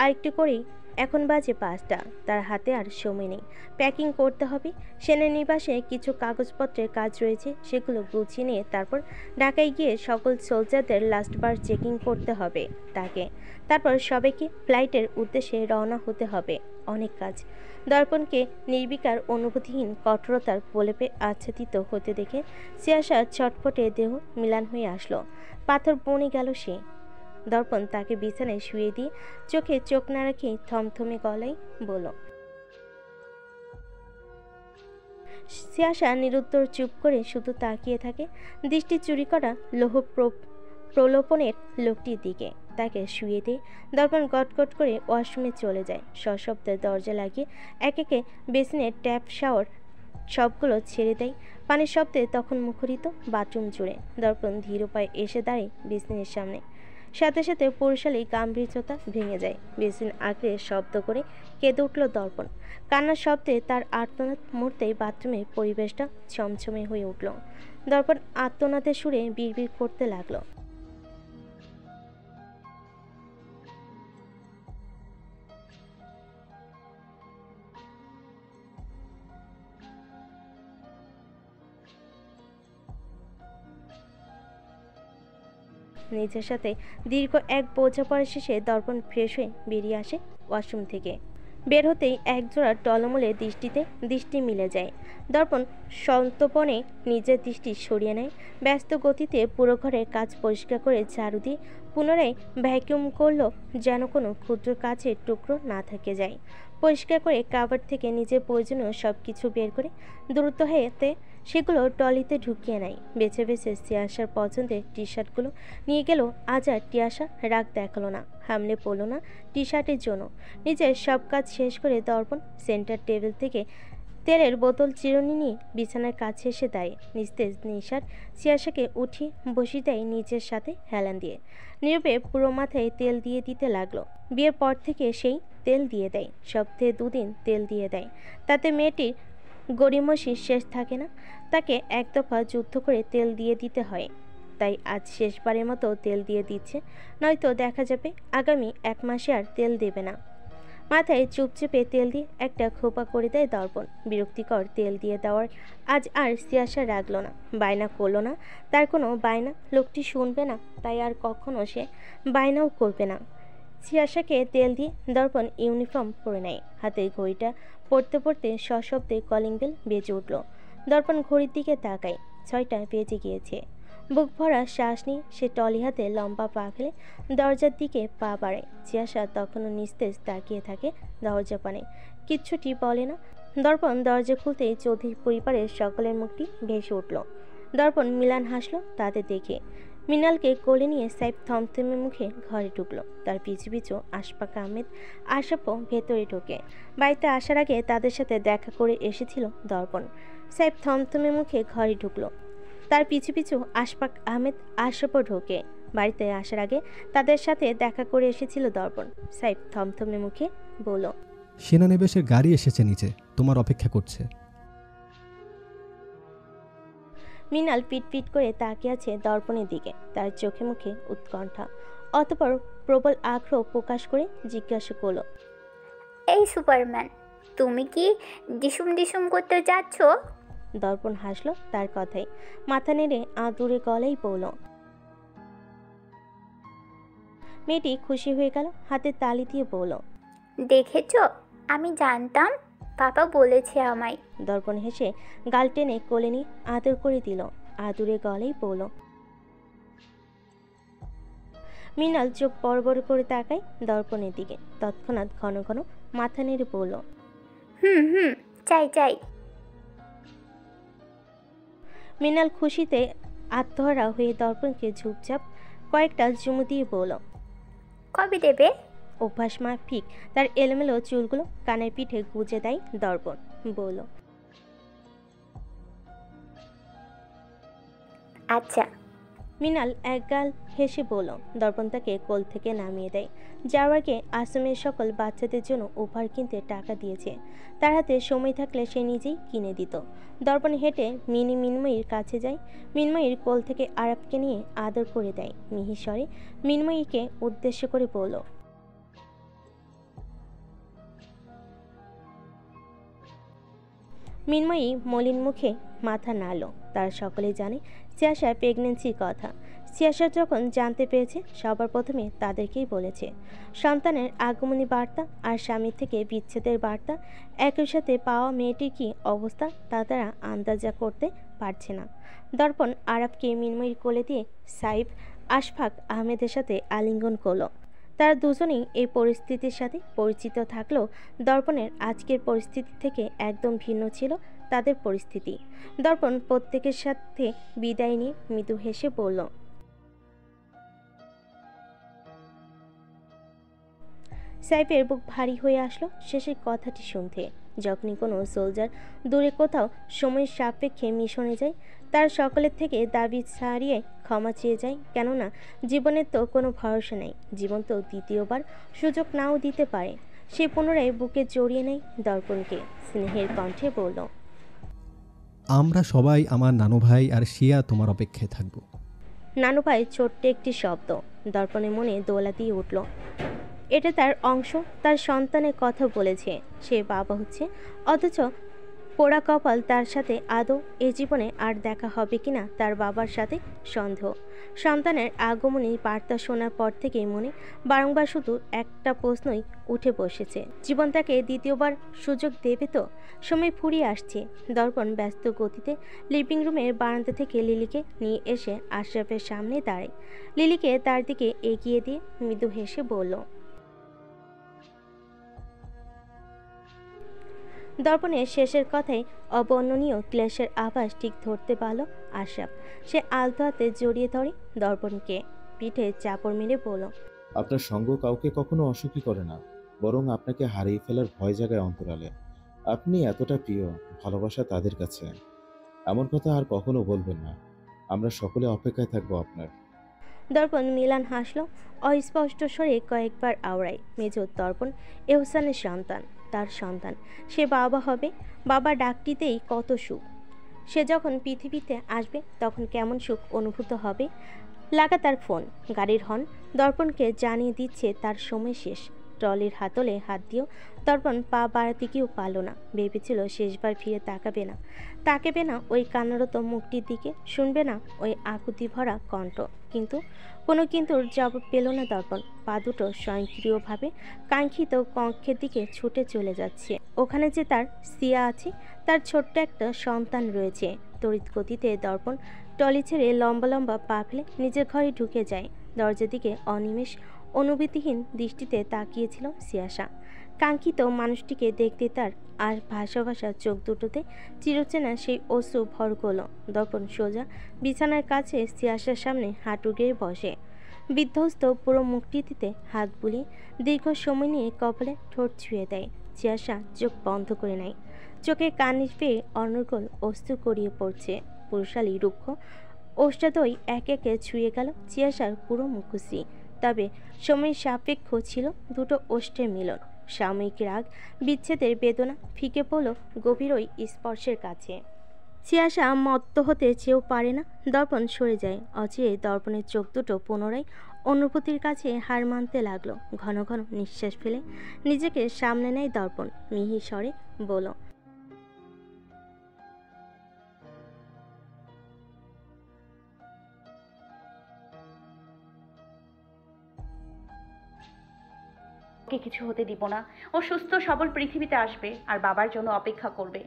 আরেকটু করেই এখন বাজে 5টা। তার হাতে আর সময় নেই। প্যাকিং করতে হবে। সেনানিবাসে কিছু কাগজপত্রের কাজ রয়েছে, সেগুলো গুছিয়ে নিয়ে তারপর ঢাকায় গিয়ে সকল সোলজারদের লাস্টবার চেকিং করতে হবে তাকে। তারপর সবাইকে ফ্লাইটের উদ্দেশ্যে রওনা হতে হবে। অনেক কাজ। দর্পণকে নির্বিকার অনুভূতিহীন কঠোরতার প্রলেপে আচ্ছাদিত হতে দেখে সিয়াসার ছটফটে দেহ মিলান হয়ে আসলো। পাথর বনে গেল সে। দর্পণ তাকে বিছানায় শুয়ে দিয়ে চোখে চোখ না রেখে থমথমে গলায় বলল। সিয়াসা নিরুত্তর চুপ করে শুধু তাকিয়ে থাকে দৃষ্টি চুরি করা লৌহ প্রলোপনের লোকটির দিকে। তাকে শুয়ে দিয়ে দর্পণ গটগট করে ওয়াশরুমে চলে যায়। সশব্দে দরজা লাগিয়ে একে বেসিনের ট্যাপ শাওয়ার সবগুলো ছেড়ে দেয়। পানির শব্দে তখন মুখরিত বাথরুম জুড়ে। দর্পণ ধীর পায়ে এসে দাঁড়ায় বেসিনের সামনে। সাথে সাথে পুরুষালী গাম্ভীর্যতা ভেঙে যায়। বেসিন আঁকড়ে শব্দ করে কেঁদে উঠল দর্পণ। কান্নার শব্দে তার আর্তনাদ মুহূর্তেই বাথরুমের পরিবেশটা ছমছমে হয়ে উঠল। দর্পণ আর্তনাদের সুরে বিড়বিড় করতে লাগলো। নিজের সাথে দীর্ঘ এক বোঝাপড়া শেষে দর্পণ ফ্রেশ হয়ে বেরিয়ে আসে ওয়াশরুম থেকে। বের হতেই একজোড়া টলমলে দৃষ্টি মিলে যায়। দর্পণ সন্তপনে নিজের দৃষ্টি সরিয়ে নেয়। ব্যস্ত গতিতে পুরো ঘরের কাজ পরিষ্কার করে ঝাড়ু দিয়ে পুনরায় ভ্যাকিউম করলো যেন কোনো ক্ষুদ্র কাচের টুকরো না থেকে যায়। পরিষ্কার করে কাভার থেকে নিজের প্রয়োজনীয় সব কিছু বের করে দ্রুত হাতে সেগুলো ট্রলিতে ঢুকিয়ে নেয়। বেছে বেছে সিয়াসার পছন্দের টি শার্টগুলো নিয়ে গেল। আজ আর টিয়াসা রাগ দেখালো না, হামলে পড়লো না টি শার্টের জন্য। নিজের সব কাজ শেষ করে দর্পণ সেন্টার টেবিল থেকে তেলের বোতল চিরুনি নিয়ে বিছানার কাছে এসে দাঁড়িয়ে নিস্তেজ নিশার সিয়াসাকে উঠিয়ে বসিয়ে দেয় নিজের সাথে হেলান দিয়ে। নীরবে পুরো মাথায় তেল দিয়ে দিতে লাগলো। বিয়ের পর থেকে সেই তেল দিয়ে দেয়। সপ্তাহে 2 দিন তেল দিয়ে দেয়। তাতে মেয়েটির গড়িমসি শেষ থাকে না। তাকে এক দফা যুদ্ধ করে তেল দিয়ে দিতে হয়। তাই আজ শেষবারের মতো তেল দিয়ে দিচ্ছে, নয়তো দেখা যাবে আগামী 1 মাসে আর তেল দেবে না। মাথায় চুপচেপে তেল দিয়ে একটা খোপা করে দেয় দর্পণ। বিরক্তিকর তেল দিয়ে দেওয়ার আজ আর সিয়াসা রাগলো না, বায়না করলো না। তার কোনো বায়না লোকটি শুনবে না, তাই আর কখনো সে বায়নাও করবে না। সিয়াসাকে তেল দিয়ে দর্পণ ইউনিফর্ম পরে নেয়। হাতে ঘড়িটা পড়তে পড়তে সশব্দে কলিং বেল বেজে উঠল। দর্পণ ঘড়ির দিকে তাকায়। 6টা বেজে গিয়েছে। বুক ভরা শ্বাস নিয়ে সে টলি হাতে লম্বা পা ফেলে দরজার দিকে পা বাড়ায়। সিয়াসা তখনও নিস্তেজ তাকিয়ে থাকে দরজা পানে, কিচ্ছুটি বলে না। দর্পণ দরজা খুলতেই চৌধুরী পরিবারের সকলের মুখটি ভেসে উঠল। দর্পণ মিলান হাসলো তাদের দেখে। মিনালকে কোলে নিয়ে সাইফ থমথমে মুখে ঘরে ঢুকলো। তার পিছু পিছু আশফাক আহমেদ আশরাফও ভেতরে ঢোকে। বাড়িতে আসার আগে তাদের সাথে দেখা করে এসেছিল দর্পণ। সাইফ থমথমে মুখে ঘরে ঢুকলো। তার পিছু পিছু আশফাক আহমেদ আশরাফও ঢোকে। বাড়িতে আসার আগে তাদের সাথে দেখা করে এসেছিল দর্পণ। সাইফ থমথমে মুখে বলল, সেনানিবাসের গাড়ি এসেছে নিচে, তোমার অপেক্ষা করছে। মিনাল পিটপিট করে তাকিয়ে আছে দর্পণের দিকে। তার চোখে মুখে উৎকণ্ঠা। অতঃপর প্রবল আগ্রহ প্রকাশ করে জিজ্ঞাসা করল, এই সুপারম্যান, তুমি কি ডিসুম করতে যাচ্ছ? দর্পণ হাসলো তার কথাই। মাথা নেড়ে আদুরে গলায় বলল। মেয়েটি খুশি হয়ে গেল, হাতে তালি দিয়ে বলল, দেখেছ, আমি জানতাম, পাপা বলেছে আমায়। দর্পণ হেসে গাল টেনে কোলে নিয়ে আদর করে দিল। আদুরে গলায় বলল। মৃণাল চোখ বড় বড় করে তাকায় দর্পণের দিকে। তৎক্ষণাৎ ঘন ঘন মাথা নেড়ে বলল, হুম, চাই। মৃণাল খুশিতে আত্মহারা হয়ে দর্পণকে ঝুপঝাপ কয়েকটা চুমু দিয়ে বলল, কবে দেবে? অভ্যাস মাফিক তার এলোমেলো চুলগুলো কানের পিঠে গুজে দেয় দর্পণ। বলল, আচ্ছা। মৃণাল একগাল হেসে বলল। দর্পণ তাকে কোল থেকে নামিয়ে দেয়। যাওয়ার আগে আশ্রমের সকল বাচ্চাদের জন্য উপহার কিনতে টাকা দিয়েছে। তার হাতে সময় থাকলে সে নিজেই কিনে দিত। দর্পণ হেঁটে মিনময়ীর কাছে যায়। মিনময়ীর কোল থেকে আরাবকে নিয়ে আদর করে দেয়। মিহির স্বরে মিনময়ীকে উদ্দেশ্য করে বলল, মিনময়ী মলিন মুখে মাথা নাড়ল। তারা সকলে জানে সিয়াশার প্রেগনেন্সির কথা। সিয়াশা যখন জানতে পেরেছে সবার প্রথমে তাদেরকেই বলেছে। সন্তানের আগমনী বার্তা আর স্বামীর থেকে বিচ্ছেদের বার্তা একই সাথে পাওয়া মেয়েটির কী অবস্থা তা তারা আন্দাজা করতে পারছে না। দর্পণ আরাবকে মিনময়ীর কোলে দিয়ে সাইফ আশফাক আহমেদের সাথে আলিঙ্গন করল। তারা দুজনেই এই পরিস্থিতির সাথে পরিচিত থাকলেও দর্পণের আজকের পরিস্থিতি থেকে একদম ভিন্ন ছিল তাদের পরিস্থিতি। দর্পণ প্রত্যেকের সাথে বিদায় নিয়ে মৃদু হেসে বলল, সাইফের বুক ভারী হয়ে আসলো শেষের কথাটি শুনতে। যখনই কোনো সোলজার দূরে কোথাও সময়ের সাপেক্ষে মিশনে যায়, তার সকলের থেকে দাবি ছাড়িয়ে ক্ষমা চেয়ে যায়। কেননা জীবনের তো কোনো ভরসা নেই। জীবন তো দ্বিতীয়বার সুযোগ নাও দিতে পারে। সে পুনরায় বুকে জড়িয়ে নেয় দর্পণকে। স্নেহের কণ্ঠে বলল, আমরা সবাই আমার নানু ভাই আর শিয়া তোমার অপেক্ষায় থাকব। নানু ভাই ছোট্ট একটি শব্দ দর্পণের মনে দোলা দিয়ে উঠল। এটা তার অংশ, তার সন্তানের কথা বলেছে। সে বাবা হচ্ছে, অথচ পোড়া কপাল তার সাথে আদৌ এ জীবনে আর দেখা হবে কিনা তার বাবার সাথে সন্দেহ। সন্তানের আগমনী বার্তা শোনার পর থেকেই মনে বারংবার শুধু একটা প্রশ্নই উঠে বসেছে, জীবন তাকে দ্বিতীয়বার সুযোগ দেবে তো? সময় ফুরিয়ে আসছে। দর্পণ ব্যস্ত গতিতে লিভিং রুমের বারান্দা থেকে লিলিকে নিয়ে এসে আশরাফের সামনে দাঁড়ায়। লিলিকে তার দিকে এগিয়ে দিয়ে মৃদু হেসে বলল, দর্পণের শেষের কথায় অবর্ণনীয় ক্লেশের আভাস ঠিক ধরতে পারল আশরাফ। সে আলতো হাতে জড়িয়ে ধরে দর্পণকে, পিঠে চাপড় মেরে বলল, আপনার সঙ্গ কাউকে কখনো অসুখী করে না, বরং আপনাকে হারিয়ে ফেলার ভয় জাগায় অন্তরালে। আপনি এতটা প্রিয়, ভালোবাসা তাদের কাছে। এমন কথা আর কখনো বলবেন না। আমরা সকলে অপেক্ষায় থাকবো আপনার। দর্পণ মিলান হাসল অস্পষ্ট স্বরে কয়েকবার আওড়ায়। মেজ দর্পণ এহসানের সন্তান, তার সন্তান। সে বাবা হবে। বাবা ডাকটিতেই কত সুখ। সে যখন পৃথিবীতে আসবে তখন কেমন সুখ অনুভূত হবে। লাগাতার ফোন, গাড়ির হর্ন দর্পণকে জানিয়ে দিচ্ছে তার সময় শেষ। ট্রলির হাতলে হাত দিয়েও দর্পণ পা বাড়াতে গিয়েও পারল না। ভেবেছিল শেষবার ফিরে তাকাবে না ওই কান্নারত মুখটির দিকে, শুনবে না ওই আকুতি ভরা কণ্ঠ। কিন্তু কোনো কিছুর জবাব পেল না দর্পণ। পা দুটো স্বয়ংক্রিয়ভাবে কাঙ্ক্ষিত কক্ষের দিকে ছুটে চলে যাচ্ছে। ওখানে যে তার সিয়া আছে, তার ছোট্ট একটা সন্তান রয়েছে। তড়িৎ গতিতে দর্পণ টলি ছেড়ে লম্বা লম্বা পা ফেলে নিজের ঘরে ঢুকে যায়। দরজার দিকে অনিমেষ অনুভূতিহীন দৃষ্টিতে তাকিয়েছিল সিয়াশা। কাঙ্ক্ষিত মানুষটিকে দেখতে তার আর ভাষা চোখ দুটোতে চিরচেনা সেই অশ্রু ভর করল। দর্পণ সোজা বিছানার কাছে সিয়াশার সামনে হাঁটু গেড়ে বসে। বিধ্বস্ত পুরো মুখটিতে হাত বুলিয়ে দীর্ঘ সময় নিয়ে কপালে ঠোঁট ছুঁয়ে দেয়। সিয়াশা চোখ বন্ধ করে নেয়। চোখে কানিস পেয়ে অনর্গল অশ্রু গড়িয়ে পড়ছে। পুরুষালী রুক্ষ ওষ্ঠাদ্বয় একে একে ছুঁয়ে গেল সিয়াশার পুরো মুখশ্রী। তবে সময় সাপেক্ষ ছিল দুটো ওষ্ঠের মিলন। সাময়িক রাগ, বিচ্ছেদের বেদনা ফিকে পড়ল গভীর ওই স্পর্শের কাছে। সিয়াশা মত্ত হতে চেয়েও পারে না। দর্পণ সরে যায়। অচিরে দর্পণের চোখ দুটো পুনরায় অনুভূতির কাছে হার মানতে লাগলো। ঘন ঘন নিঃশ্বাস ফেলে নিজেকে সামলে নেয় দর্পণ। মিহি স্বরে বলল, ওকে কিছু হতে দিব না। ও সুস্থ সবল পৃথিবীতে আসবে আর বাবার জন্য অপেক্ষা করবে।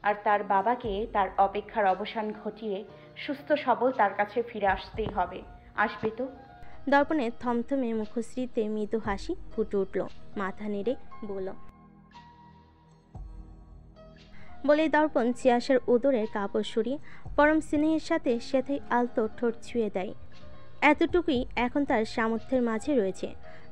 আর তার বাবাকে তার অপেক্ষার অবসান ঘটিয়ে সুস্থ সবল তার কাছে ফিরে আসতেই হবে। আসবে তো? দর্পণের থমথমে মুখশ্রীতে মৃদু হাসি ফুটে উঠল। মাথা নেড়ে বলল, বলেই দর্পণ সিয়াশার উদরের কাপড় সরিয়ে পরম স্নেহের সাথে সেথায় আলতো ঠোঁট ছুঁয়ে দেয়। এতটুকুই এখন তার সামর্থ্যের মাঝে রয়েছে।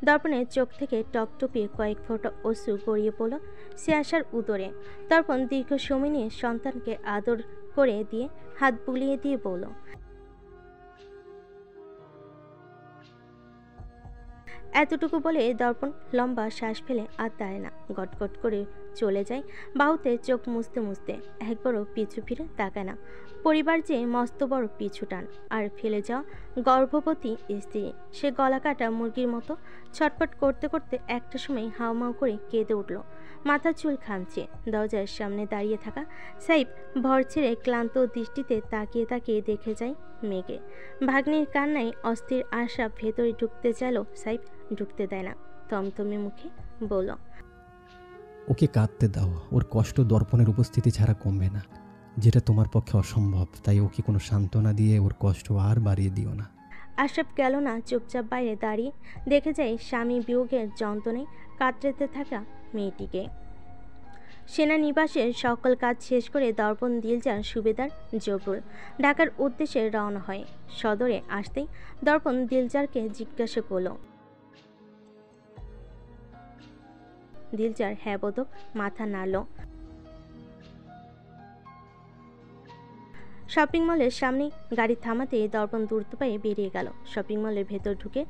দর্পণের চোখ থেকে টপটপিয়ে কয়েক ফোঁটা অশ্রু গড়িয়ে পড়ল সিয়াশার উদরে। দর্পণ দীর্ঘ সময় নিয়ে সন্তানকে আদর করে দিয়ে হাত বুলিয়ে দিয়ে বলল, এতটুকু বলে দর্পণ লম্বা শ্বাস ফেলে আর দাঁড়ায় না, গটগট করে চলে যায় বাহুতে চোখ মুছতে মুছতে। একবারও পিছু ফিরে তাকায় না। পরিবার যে মস্ত বড় পিছু টান, আর ফেলে যাওয়া গর্ভবতী স্ত্রী। সে গলা কাটা মুরগির মতো ছটফট করতে করতে একটা সময় হাউমাউ করে কেঁদে উঠল, মাথার চুল খামছে। দরজার সামনে দাঁড়িয়ে থাকা সাইফ ভর ছেড়ে ক্লান্ত দৃষ্টিতে তাকিয়ে তাকিয়ে দেখে যায় মেয়েকে। ভাগ্নির কান্নায় অস্থির আশা ভেতরে ঢুকতে চাইল, সাইফ ঢুকতে দেয় না। থমথমে মুখে বলল, ওকে কাঁদতে দাও, ওর কষ্ট দর্পণের উপস্থিতি ছাড়া কমবে না, যেটা তোমার পক্ষে অসম্ভব। তাই ওকে কোনো সান্ত্বনা দিয়ে ওর কষ্ট আর বাড়িয়ে দিও না। আশরাফ গেল না, চুপচাপ বাইরে দাঁড়িয়ে দেখে যায় স্বামী বিয়োগের যন্ত্রণায় কাতরাতে থাকা মেয়েটিকে। সেনানিবাসের সকল কাজ শেষ করে দর্পণ, দিলজার, সুবেদার, জবরুল ঢাকার উদ্দেশ্যে রওনা হয়। সদরে আসতেই দর্পণ দিলজারকে জিজ্ঞাসা করল। দিলজার হ্যাঁ বোধক মাথা নাড়ল। শপিং মলের সামনে গাড়ি থামাতে দর্পণ দ্রুত পায়ে বেরিয়ে গেল। শপিং মলের ভেতর ঢুকে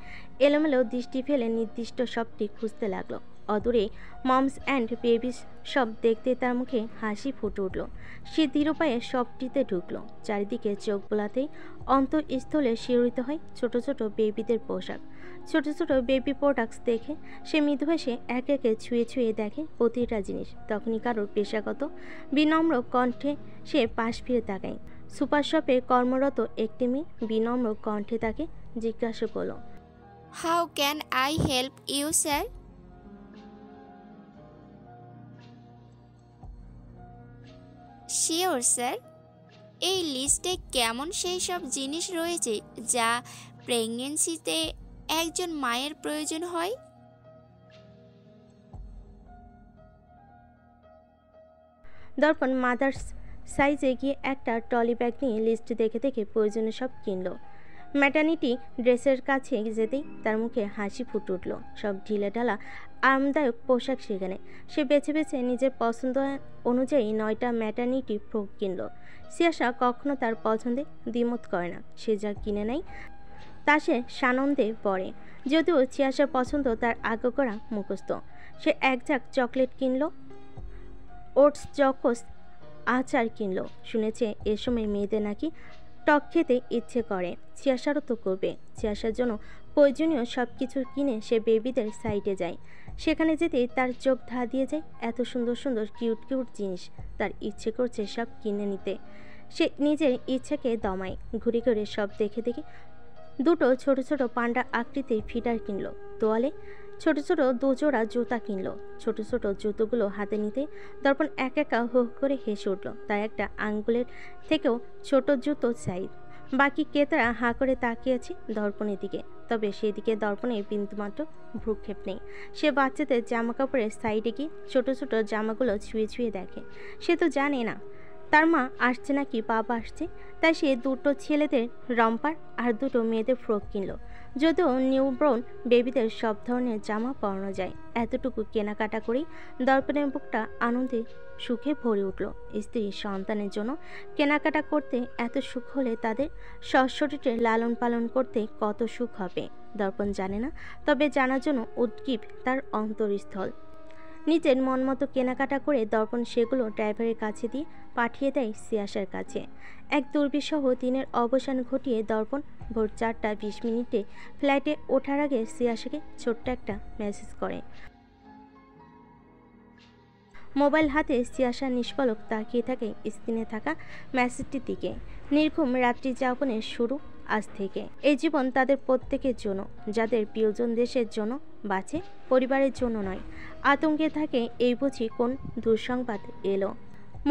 এলোমেলো দৃষ্টি ফেলে নির্দিষ্ট শপটি খুঁজতে লাগলো। অদূরে মমস অ্যান্ড বেবিস সব দেখতে তার মুখে হাসি ফুটে উঠল। সে ধীর পায়ে শপটিতে ঢুকলো। চারিদিকে চোখ বোলাতেই অন্তঃস্থলে শিহরিত হয় ছোট ছোট বেবিদের পোশাক। ছোট ছোট বেবি প্রোডাক্টস দেখে সে মৃদু হেসে একে একে ছুঁয়ে ছুঁয়ে দেখে প্রতিটা জিনিস। তখনই কারোর পেশাগত বিনম্র কণ্ঠে সে পাশ ফিরে তাকায়। সুপার শপে কর্মরত একটি মেয়ে বিনম্র কণ্ঠে তাকে জিজ্ঞাসা করল, how can I help you sir? Sure sir. এই লিস্টে কেমন সেই সব জিনিস রয়েছে যা প্রেগন্যান্সিতে একজন মায়ের প্রয়োজন হয়? দর্পণ মাদার্স সাইজে গিয়ে একটা ট্রলি ব্যাগ নিয়ে লিস্ট দেখে দেখে প্রয়োজনীয় সব কিনল। ম্যাটার্নিটি ড্রেসের কাছে যেতেই তার মুখে হাসি ফুটে উঠল। সব ঢিলেঢালা আরামদায়ক পোশাক সেখানে। সে বেছে বেছে নিজের পছন্দ অনুযায়ী 9টা ম্যাটার্নিটি ফ্রক কিনল। সিয়াসা কখনো তার পছন্দে দ্বিমত করে না। সে যা কিনে নেয় তা সে সানন্দে পড়ে। যদিও সিয়াসার পছন্দ তার আগে করা মুখস্থ। সে এক ঝাঁক চকলেট কিনল, ওটস চকোস আচার কিনল। শুনেছে এ সময় মেয়েদের নাকি টক খেতে ইচ্ছে করে। সিয়াসারও তো করবে। সিয়াসার জন্য প্রয়োজনীয় সব কিছু কিনে সে বেবিদের সাইডে যায়। সেখানে যেতেই তার চোখ ধা দিয়ে যায় এত সুন্দর সুন্দর কিউট কিউট জিনিস। তার ইচ্ছে করছে সব কিনে নিতে। সে নিজের ইচ্ছাকে দমায়। ঘুরে ঘুরে সব দেখে দেখে দুটো ছোট ছোট পান্ডা আকৃতির ফিডার কিনল। তোয়ালে ছোট ছোট দুজোড়া জুতা কিনল। ছোট ছোট জুতোগুলো হাতে নিতে দর্পণ এক একা হো করে হেসে উঠল। তার একটা আঙ্গুলের থেকেও ছোট জুতো চাই। বাকি ক্রেতারা হাঁ করে তাকিয়েছে দর্পণের দিকে, তবে সেদিকে দর্পণের বিন্দুমাত্র ভ্রুক্ষেপ নেই। সে বাচ্চাদের জামা কাপড়ের সাইডে গিয়ে ছোট ছোট জামাগুলো ছুঁয়ে ছুঁয়ে দেখে। সে তো জানে না তার মা আসছে নাকি বাবা আসছে, তাই সে দুটো ছেলেদের রম্পার আর দুটো মেয়েদের ফ্রক কিনল। যদিও নিউবর্ন বেবিদের সব ধরনের জামা পরানো যায়। এতটুকু কেনাকাটা করেই দর্পণের বুকটা আনন্দে সুখে ভরে উঠল। স্ত্রী সন্তানের জন্য কেনাকাটা করতে এত সুখ হলে তাদের সশরীরে লালন পালন করতে কত সুখ হবে দর্পণ জানে না, তবে জানার জন্য উদ্গ্রীব তার অন্তরস্থল। নিজের মন মতো কেনাকাটা করে দর্পণ সেগুলো ড্রাইভারের কাছে দিয়ে পাঠিয়ে দেয় সিয়াসার কাছে। এক দুর্বিষহ দিনের অবসান ঘটিয়ে দর্পণ ভোর 4:20 ফ্লাইটে ওঠার আগে সিয়াসাকে ছোট্ট একটা মেসেজ করে। মোবাইল হাতে সিয়াসা নিষ্পলক তাকিয়ে থাকে স্ক্রিনে থাকা মেসেজটির দিকে। নির্ঘুম রাত্রি যাপনের শুরু আজ থেকে। এই জীবন তাদের প্রত্যেকের জন্য, যাদের প্রিয়জন দেশের জন্য বাঁচে, পরিবারের জন্য নয়। আতঙ্কে থাকে এই বুঝি কোন দুঃসংবাদ এলো।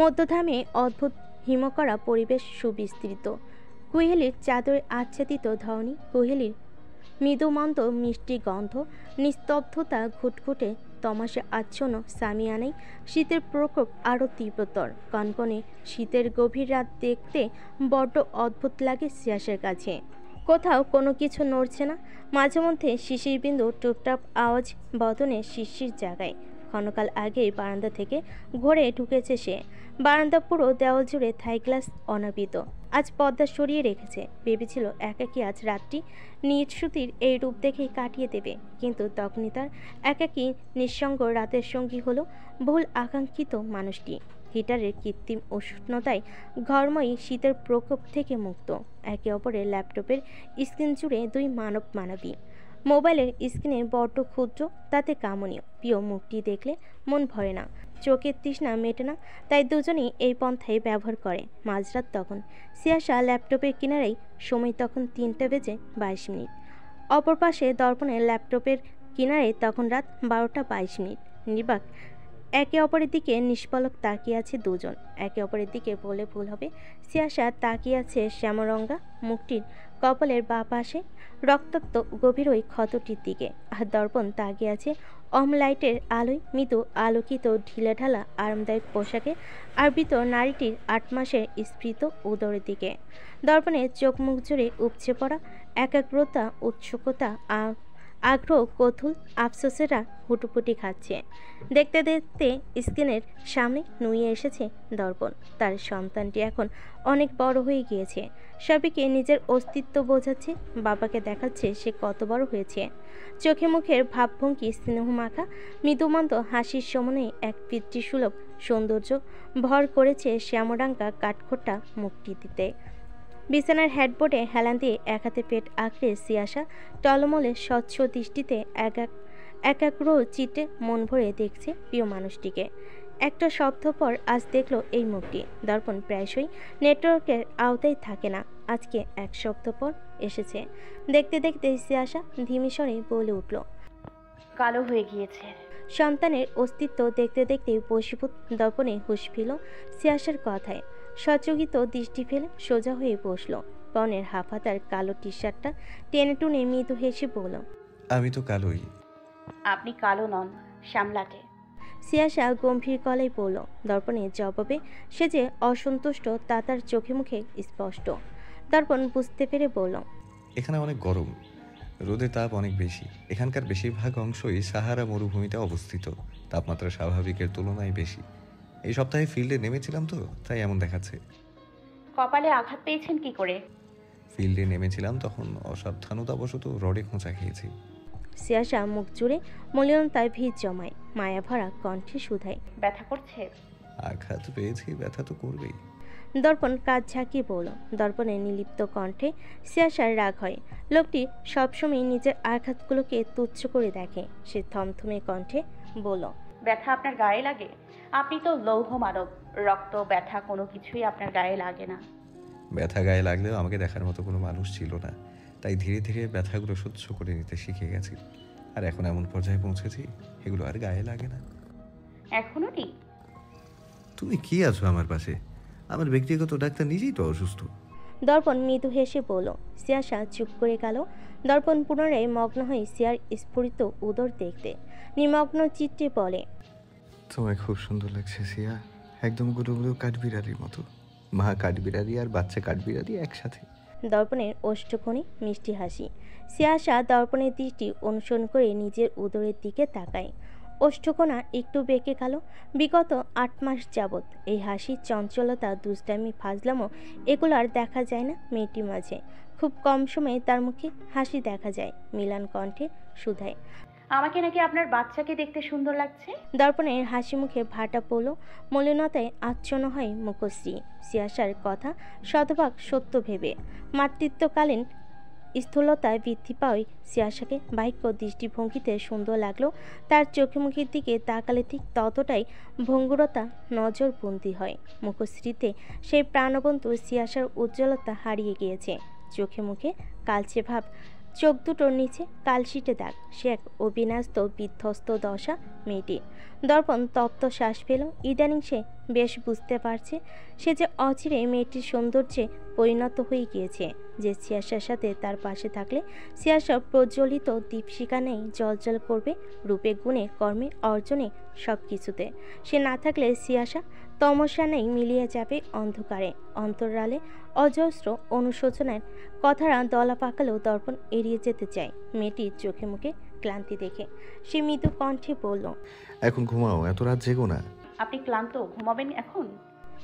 মধ্যধামে অদ্ভুত হিমকরা পরিবেশ সুবিস্তৃত। কুহেলির চাদরে আচ্ছাদিত ধরনী, কুহেলির মৃদুমন্দ মিষ্টি গন্ধ, নিস্তব্ধতা ঘুটঘুটে তমাশে আচ্ছন্ন সামিয়ানায় শীতের প্রকোপ আরও তীব্রতর। কনকনে শীতের গভীর রাত দেখতে বড্ড অদ্ভুত লাগে সিয়াসের কাছে। কোথাও কোনো কিছু নড়ছে না। মাঝে মধ্যে শিশির বিন্দু টুপটাপ আওয়াজ বদনে শিশির জাগায়। ক্ষণকাল আগেই বারান্দা থেকে ঘরে ঢুকেছে সে। বারান্দা পুরো দেওয়াল জুড়ে থাই গ্লাস অনাবৃত। আজ পর্দা সরিয়ে রেখেছে। ভেবেছিল একাকী আজ রাতটি নিশ্রুতির এই রূপ দেখেই কাটিয়ে দেবে, কিন্তু তখনই তার একাকী নিঃসঙ্গ রাতের সঙ্গী হলো বহুল আকাঙ্ক্ষিত মানুষটি। হিটারের কৃত্রিম উষ্ণতায় ঘরময়ী শীতের প্রকোপ থেকে মুক্ত। একে অপরের ল্যাপটপের স্ক্রিন জুড়ে দুই মানব মানবী। মোবাইলের স্ক্রিনে বড্ড ক্ষুদ্র, তাতে কামনীয় প্রিয় মুখটি দেখলে মন ভরে না, চোখের তৃষ্ণা মেটে না, তাই দুজনেই এই পন্থাই ব্যবহার করে। মাঝরাত তখন। সিয়াসা ল্যাপটপের কিনারেই, সময় তখন 3:22। অপর পাশে দর্পণের ল্যাপটপের কিনারে তখন রাত 12:22। নির্বাক একে অপরের দিকে নিষ্পলক তাকিয়ে আছে দুজন। একে অপরের দিকে বলে ভুল হবে। সিয়াসা তাকিয়ে আছে শ্যামরঙ্গা মুখটির কপালের বাঁ পাশে রক্তাক্ত গভীর ওই ক্ষতটির দিকে, আর দর্পণ তাকিয়ে আছে লাইটের আলোয় মৃদু আলোকিত ঢিলেঢালা আরামদায়ক পোশাকে আবৃত নারীটির 8 মাসের স্ফীত উদরের দিকে। দর্পণের চোখ মুখ জুড়ে উপচে পড়া একাগ্রতা, উৎসুকতা, আগ্রহ, কৌতূহল, আফসোসেরা হুটুপুটি খাচ্ছে। দেখতে দেখতে স্ক্রিনের সামনে নুয়ে এসেছে দর্পণ। তার সন্তানটি এখন অনেক বড় হয়ে গিয়েছে। সবাইকে নিজের অস্তিত্ব বোঝাচ্ছে, বাবাকে দেখাচ্ছে সে কত বড় হয়েছে। চোখে মুখের ভাবভঙ্গি স্নেহমাখা মৃদুমন্দ হাসির সমন্বয়ে এক পিতৃসুলভ সৌন্দর্য ভর করেছে শ্যামরাঙ্গা কাঠখোট্টা মুখটিতে। বিছানার হেডবোর্ডে হেলান দিয়ে এক হাতে পেট আঁকড়ে সিয়াসা টলমলে স্বচ্ছ দৃষ্টিতে একাগ্র চিত্তে মন ভরে দেখছে প্রিয় মানুষটিকে। একটা সপ্তাহ পর আজ দেখলো এই মুখটি। দর্পণ প্রায়শই নেটওয়ার্কের আওতায় থাকে না, আজকে 1 সপ্তাহ পর এসেছে। দেখতে দেখতে সিয়াসা ধিমি স্বরে বলে উঠল, কালো হয়ে গিয়েছে। সন্তানের অস্তিত্ব দেখতে দেখতে বশীভূত দর্পণে হুঁশ ফিল সিয়াসার কথায়। সচকিত দৃষ্টি ফেলে সোজা হয়ে বসল। পরনের হাফাতার কালো টি শার্টটা টেনে টুনে মৃদু হেসে বলল, আমি তো কালোই। আপনি কালো নন, শ্যামলাটে। সিয়াসা গম্ভীর গলায় বলল। দর্পণের জবাবে সে যে অসন্তুষ্ট তা তার চোখে মুখে স্পষ্ট। দর্পণ বুঝতে পেরে বলল, এখানে অনেক গরম, রোদের তাপ অনেক বেশি। এখানকার বেশিরভাগ অংশই সাহারা মরুভূমিতে অবস্থিত, তাপমাত্রা স্বাভাবিকের তুলনায় বেশি। এই সপ্তাহে ফিল্ডে নেমেছিলাম তো, তাই এমন দেখাচ্ছে। কপালে আঘাত পেয়েছেন কি করে? ফিল্ডে নেমেছিলাম তখন অসাবধানতাবশত রডে খোঁচা খেয়েছি। সিয়াসা মুখ জুড়ে মলিনতায় ভিড় জমায়, মায়াভরা কণ্ঠে শুধায়, ব্যথা করছে? আঘাত পেয়েছি, ব্যথা তো করবেই। দর্পণ কাজ ঝাঁকিয়ে বলল। দর্পণের নিলিপ্ত কণ্ঠে সিয়াসার রাগ হয়। লোকটি সবসময় নিজের আঘাতগুলোকে তুচ্ছ করে দেখে। সে থমথমে কণ্ঠে বলল, ব্যথা আপনার গায়ে লাগে? আপনি তো লৌহ মানব, রক্ত ব্যথা কোনো কিছুই আপনার গায়ে লাগে না। ব্যথা গায়ে লাগলেও আমাকে দেখার মতো কোনো মানুষ ছিল না, তাই ধীরে ধীরে ব্যথাগুলো সহ্য করে নিতে শিখে গেছি। আর এখন এমন পর্যায়ে পৌঁছেছি, এগুলো আর গায়ে লাগে না। এখনো নেই? তুমি কি আছো আমার পাশে? আমার ব্যক্তিগত ডাক্তার নিজেই তো অসুস্থ। দর্পণ মৃদু হেসে বলল। সিয়াসা চুপ করে গেল। দর্পণ পুনরায় মগ্ন হয়ে সিয়ার স্ফুরিত উদর দেখতে নিমগ্ন চিত্তে বলে, তোমায় খুব সুন্দর লাগছে সিয়া, একদম গুলো কাঠবিড়ালির মতো। মা কাঠবিড়ালি আর বাচ্চা কাঠবিড়ালি একসাথে। দর্পণের ওষ্ঠকোণে মিষ্টি হাসি। সিয়াসা দর্পণের দৃষ্টি অনুসরণ করে নিজের উদরের দিকে তাকায়। ওষ্ঠকোণা একটু বেঁকে গেল। বিগত 8 মাস যাবৎ এই হাসি, চঞ্চলতা, দুষ্টামি, ফাজলামো এগুলো আর দেখা যায় না মেয়েটির মাঝে। খুব কম সময়ে তার মুখে হাসি দেখা যায়। মিলান কণ্ঠে শুধায়, আমাকে নাকি আপনার বাচ্চাকে দেখতে সুন্দর লাগছে? দর্পণের হাসি মুখে ভাটা পড়ল, মলিনতায় আচ্ছন্ন হয় মুখশ্রী। সিয়াসার কথা শতভাগ সত্য ভেবে মাতৃত্বকালীন স্থূলতায় বৃদ্ধি পাওয়ায় সিয়াসাকে বাহ্য দৃষ্টিভঙ্গিতে সুন্দর লাগলো। তার চোখে মুখের দিকে তাকালে ঠিক ততটাই ভঙ্গুরতা নজরবন্দি হয়। মুখশ্রীতে সেই প্রাণবন্ত সিয়াসার উজ্জ্বলতা হারিয়ে গিয়েছে। চোখে মুখে কালচে ভাব, চোখ দুটোর নিচে কালশিটে দাগ। সে এক অবিন্যস্ত বিধ্বস্ত দশা মেয়েটি। দর্পণ তপ্ত শ্বাস পেল। ইদানিং সে বেশ বুঝতে পারছে সে যে অচিরে মেয়েটির সৌন্দর্যে পরিণত হয়ে গিয়েছে। যে সিয়াসার সাথে তার পাশে থাকলে সিয়াসা প্রজ্বলিত দীপশিখা নেই জ্বলজ্বল করবে রূপে, গুণে, কর্মে, অর্জনে, সব কিছুতে। সে না থাকলে সিয়াসা তমসা নেই মিলিয়ে যাবে অন্ধকারে। অন্তরালে অজস্র অনুশোচনার কথারা দলা পাকালেও দর্পণ এড়িয়ে যেতে চায়। মেয়েটির চোখে মুখে ক্লান্তি দেখে সে মৃদু কণ্ঠে বলল, এখন ঘুমাও, এত রাত জেগো না। আপনি ক্লান্ত, ঘুমাবেন এখন?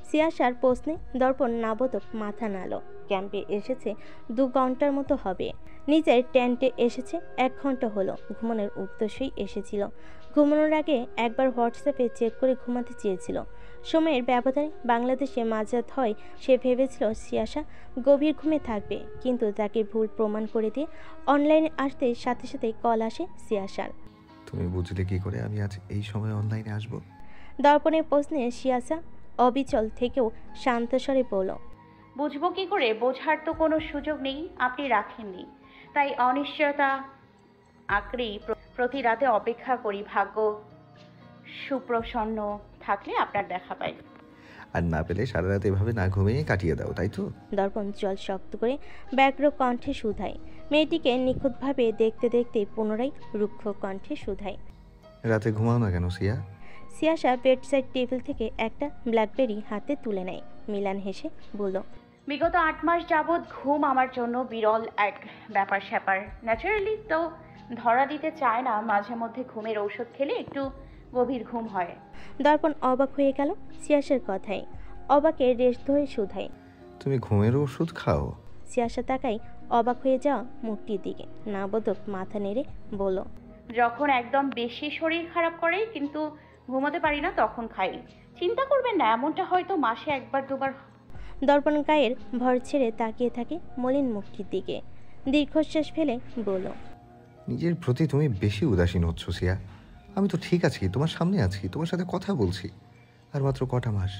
সিয়াসার প্রশ্নে দর্পণ নাবোধক মাথা নাড়ল। ক্যাম্পে এসেছে 2 ঘন্টার মতো হবে, নিজের টেন্টে এসেছে 1 ঘন্টা হলো। ঘুমানোর উদ্দেশ্যেই এসেছিল। ঘুমানোর আগে একবার হোয়াটসঅ্যাপে চেক করে ঘুমাতে চেয়েছিল। সময়ের ব্যবধানে বাংলাদেশে মাঝরাত হয় সে ভেবেছিল সিয়াসা গভীর ঘুমে থাকবে, কিন্তু তাকে ভুল প্রমাণ করে দিয়ে অনলাইনে আসতে সাথে সাথে কল আসে সিয়াসার। তুমি বুঝলে কি করে আমি আজ এই সময় অনলাইনে আসব? দর্পণের প্রশ্নে সিয়াসা অবিচল থেকেও শান্ত স্বরে বলল, বুঝবো কি করে? বোঝার তো কোনো সুযোগ নেই, আপনি রাখেননি, তাই অনিশ্চয়তা আঁকড়েই প্রতি রাতে অপেক্ষা করি। ভাগ্য সুপ্রসন্ন থাকলে আপনার দেখা পাই, আর না পেলে সারা রাত এভাবে না ঘুমিয়ে কাটিয়ে দাও, তাই তো? দর্পণ জল শক্ত করে ব্যগ্র কণ্ঠে শুধায়। মেয়েটিকে নিখুঁতভাবে দেখতে দেখতে পুনরায় রুক্ষ কণ্ঠে শুধায়, রাতে ঘুমাও না কেন সিয়া? সিয়াসা বেডসাইড টেবিল থেকে একটা ব্ল্যাকবেরি হাতে তুলে নেয়। মিলান হেসে বলল, বিগত 8 মাস যাবৎ ঘুম আমার জন্য বিরল এক ব্যাপার স্যাপার। ন্যাচারালি তো ধরা দিতে চায় না, মাঝে মধ্যে ঘুমের ঔষধ খেলে একটু গভীর ঘুম হয়। দর্পণ অবাক হয়ে গেল সিয়াসার কথায়। অবাকে রেশ ধরে শুধায়, তুমি ঘুমের ওষুধ খাও? সিয়াসা তাকায় অবাক হয়ে যাওয়া মুখটির দিকে, নাবোধক মাথা নেড়ে বলল, যখন একদম বেশি শরীর খারাপ করে কিন্তু ঘুমাতে পারি না তখন খাই। চিন্তা করবেন না, এমনটা হয়তো মাসে 1-2 বার। দর্পণ গায়ের ভর ছেড়ে তাকিয়ে থাকে মলিন মুখটির দিকে, দীর্ঘশ্বাস ফেলে বলল, নিজের প্রতি তুমি বেশি উদাসীন হচ্ছ সিয়া। আমি তো ঠিক আছি, তোমার সামনে আছি, তোমার সাথে কথা বলছি, আর মাত্র কটা মাস,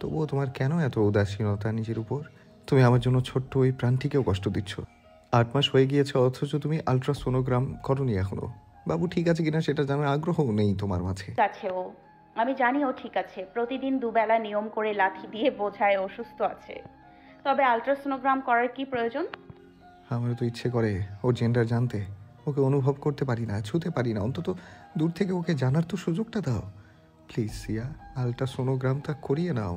তবুও তোমার কেন এত উদাসীনতা নিজের উপর? তুমি আমার জন্য ছোট্ট ওই প্রাণটিকেও কষ্ট দিচ্ছ। 8 মাস হয়ে গিয়েছে, অথচ তুমি আলট্রাসোনোগ্রাম করনি এখনো। বাবু ঠিক আছে কিনা সেটা জানার আগ্রহও নেই তোমার মাঝে। ঠিক আছে, আমি জানি ও ঠিক আছে। প্রতিদিন 2 বেলা নিয়ম করে লাথি দিয়ে বোঝায় ও সুস্থ আছে। তবে আলট্রাসোনোগ্রাম করার কি প্রয়োজন? আমারও তো ইচ্ছে করে ওর জেন্ডার জানতে। ওকে অনুভব করতে পারি না, ছুতে পারি না, অন্তত দূর থেকে ওকে জানার তো সুযোগটা দাও প্লিজ সিয়া। আলট্রাসোনোগ্রামটা করিয়ে নাও।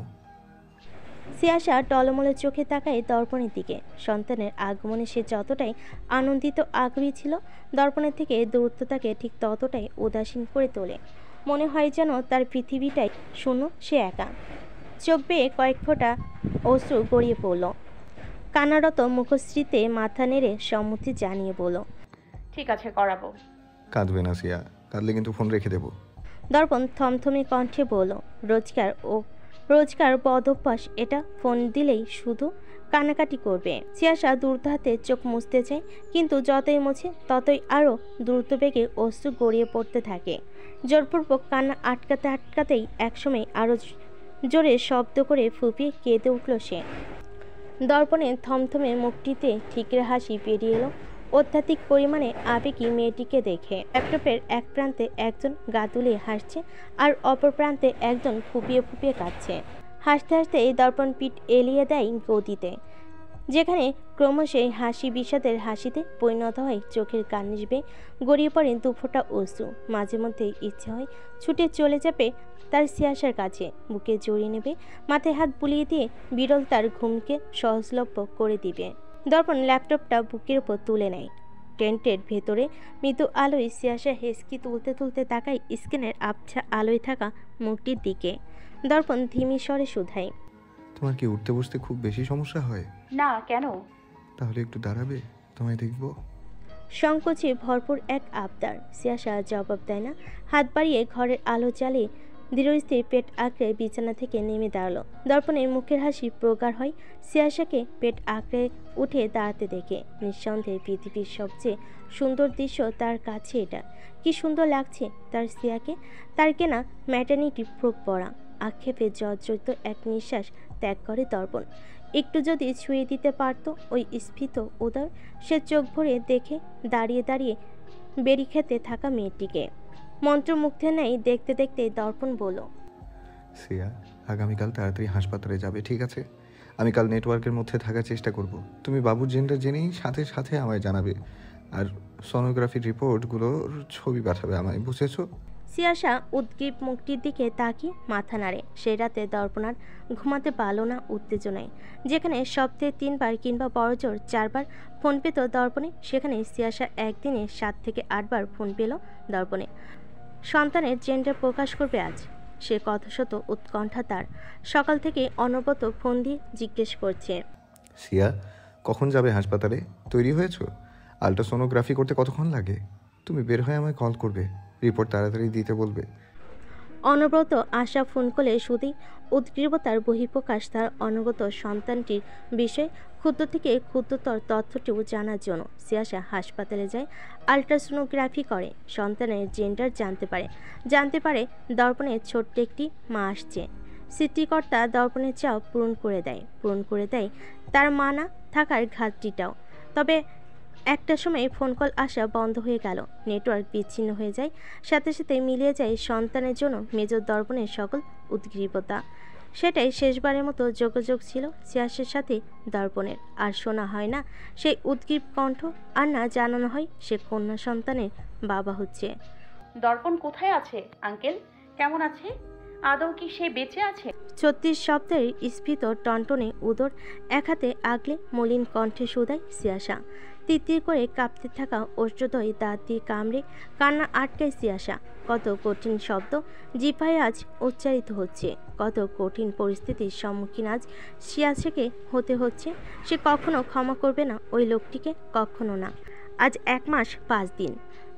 সিয়াসা টলমলে চোখে তাকায় দর্পণের দিকে। সন্তানের আগমনে সে যতটাই আনন্দিত আগ্রহী ছিল, দর্পণের থেকে দূরত্ব তাকে ঠিক ততটাই উদাসীন করে তোলে। মনে হয় যেন তার পৃথিবীটাই শূন্য, সে একা। চোখ বেয়ে কয়েক ফোঁটা অশ্রু গড়িয়ে পড়ল। কান্নারত মুখশ্রীতে মাথা নেড়ে সম্মতি জানিয়ে বলল, ঠিক আছে, করাবো। কাঁদবে না সিয়া, কাঁদলে কিন্তু ফোন রেখে দেবো। দর্পণ থমথমে কণ্ঠে বলল, রোজকার বদ অভ্যাস এটা, ফোন দিলেই শুধু কানাকাটি করবে। সিয়াসা দ্রুত হাতে চোখ মুছতে চায়, কিন্তু যতই মুছে ততই আরও দ্রুত বেগে অশ্রু গড়িয়ে পড়তে থাকে। জোরপূর্বক কান্না আটকাতে আটকাতেই একসময় আরও জোরে শব্দ করে ফুঁপিয়ে কেঁদে উঠল সে। দর্পণের থমথমে মুখটিতে ঠিকরে হাসি বেরিয়ে এলো অত্যাধিক পরিমাণে আবেগী মেয়েটিকে দেখে। ল্যাপটপের এক প্রান্তে একজন গা তুলিয়ে হাসছে, আর অপর প্রান্তে একজন ফুপিয়ে ফুপিয়ে কাঁদছে। হাসতে হাসতে এই দর্পণ পিঠ এলিয়ে দেয় গদিতে, যেখানে ক্রমশই হাসি বিষাদের হাসিতে পরিণত হয় চোখের কার্নিশ বেয়ে গড়িয়ে পড়ে 2 ফোঁটা অশ্রু। মাঝে মধ্যে ইচ্ছে হয় ছুটে চলে যাবে তার সিয়াসার কাছে, বুকে জড়িয়ে নেবে, মাথায় হাত বুলিয়ে দিয়ে বিরল তার ঘুমকে সহজলভ্য করে দিবে। দর্পণ ল্যাপটপটা বুকের উপর তুলে নেয়। টেন্টের ভেতরে মৃদু আলোয় সিয়াসা হেসকি তুলতে তুলতে তাকায় স্ক্রিনের আবছা আলোয় থাকা মুখটির দিকে। দর্পণ ধিমি স্বরে শুধায়, তোমার কি উঠতে বসতে খুব বেশি সমস্যা হয়? না, কেন? তাহলে একটু দাঁড়াবে, তোমায় দেখবো। সংকোচে ভরপুর এক আবদার। সিয়াসা জবাব দেয় না, হাত বাড়িয়ে ঘরের আলো জ্বালিয়ে দৃঢ়স্থির পেট আঁকড়ে বিছানা থেকে নেমে দাঁড়ালো। দর্পণের মুখের হাসি প্রগাঢ় হয় সিয়াসাকে পেট আঁকড়ে উঠে দাঁড়াতে দেখে। নিঃসন্দেহে পৃথিবীর সবচেয়ে সুন্দর দৃশ্য তার কাছে এটা। কি সুন্দর লাগছে তার সিয়াকে, তার কেনা ম্যাটার্নিটি ফ্রক পরা। আক্ষেপে জর্জরিত এক নিঃশ্বাস ত্যাগ করে দর্পণ। একটু যদি ছুঁয়ে দিতে পারত ওই স্ফীত উদর। সে চোখ ভরে দেখে দাঁড়িয়ে দাঁড়িয়ে বেরি খেতে থাকা মেয়েটিকে। মন্ত্রমুগ্ধের ন্যায় দেখতে দেখতে দর্পণ বলল, সিয়া, আগামীকাল তাড়াতাড়ি হাসপাতালে যাবে, ঠিক আছে? আমি কাল নেটওয়ার্কের মধ্যে থাকার চেষ্টা করব। তুমি বাবুর জেন্ডার জেনেই সাথে সাথে আমায় জানাবে, আর সোনোগ্রাফির রিপোর্টগুলোর ছবি পাঠাবে আমায়, বুঝেছো? সিয়াসা উদ্গ্রীব মুখটির দিকে তাকিয়ে মাথা নাড়ে। সেই রাতে দর্পণার ঘুমাতে পারল না উত্তেজনায়। যেখানে সপ্তাহে 3 বার কিংবা বড়জোর 4 বার ফোন পেত দর্পণে, সেখানে সিয়াসা একদিনে 7 থেকে 8 বার ফোন পেল দর্পণে। সন্তানের জেন্ডার প্রকাশ করবে আজ, সে কথাশত উৎকণ্ঠা তার। সকাল থেকে অনবরত ফোন দিয়ে জিজ্ঞেস করছে, সিয়া, কখন যাবে হাসপাতালে? তৈরি হয়েছো? আল্ট্রাসোনোগ্রাফি করতে কতক্ষণ লাগে? তুমি বের হয়ে আমায় কল করবে, রিপোর্ট তাড়াতাড়ি দিতে বলবে। অনবরত আশা ফোন করলে শুধুই উদ্গ্রীবতার বহিঃপ্রকাশ, তার অনবরত সন্তানটির বিষয়ে ক্ষুদ্র থেকে ক্ষুদ্রতর তথ্যটিও জানার জন্য। সিয়াসা হাসপাতালে যায়, আল্ট্রাসোনোগ্রাফি করে, সন্তানের জেন্ডার জানতে পারে দর্পণের ছোট্ট একটি মা আসছে। সৃষ্টিকর্তা দর্পণের চাও পূরণ করে দেয় তার মা না থাকার ঘাটতিটাও। তবে একটা সময় ফোন কল আসা বন্ধ হয়ে গেল, নেটওয়ার্ক বিচ্ছিন্ন হয়ে যায়, সাথে সাথে মিলিয়ে যায় সন্তানের জন্য মেজর দর্পণের সকল উদ্গ্রীবতা। সেটাই শেষবারের মতো যোগাযোগ ছিল সিয়াসের সাথে দর্পণের। আর শোনা হয় না সেই উদ্গ্রীব কণ্ঠ, আর না জানানো হয় সে কন্যা সন্তানের বাবা হচ্ছে। দর্পণ কোথায় আছে আঙ্কেল? কেমন আছে? আদৌ কি সে বেঁচে আছে? 36 সপ্তাহের স্ফীত টনটনে উদর এক হাতে আগলে মলিন কণ্ঠে শুধায় সিয়াসা। তিত্তির করে কাঁপতে থাকা অষ্টদয় দাঁত দিয়ে কামড়ে কান্না আটকায় সিয়াসা। কত কঠিন শব্দ জিহ্বায় আজ উচ্চারিত হচ্ছে, কত কঠিন পরিস্থিতির সম্মুখীন আজ সিয়াসাকে হতে হচ্ছে। সে কখনো ক্ষমা করবে না ওই লোকটিকে, কখনো না। আজ 1 মাস 5 দিন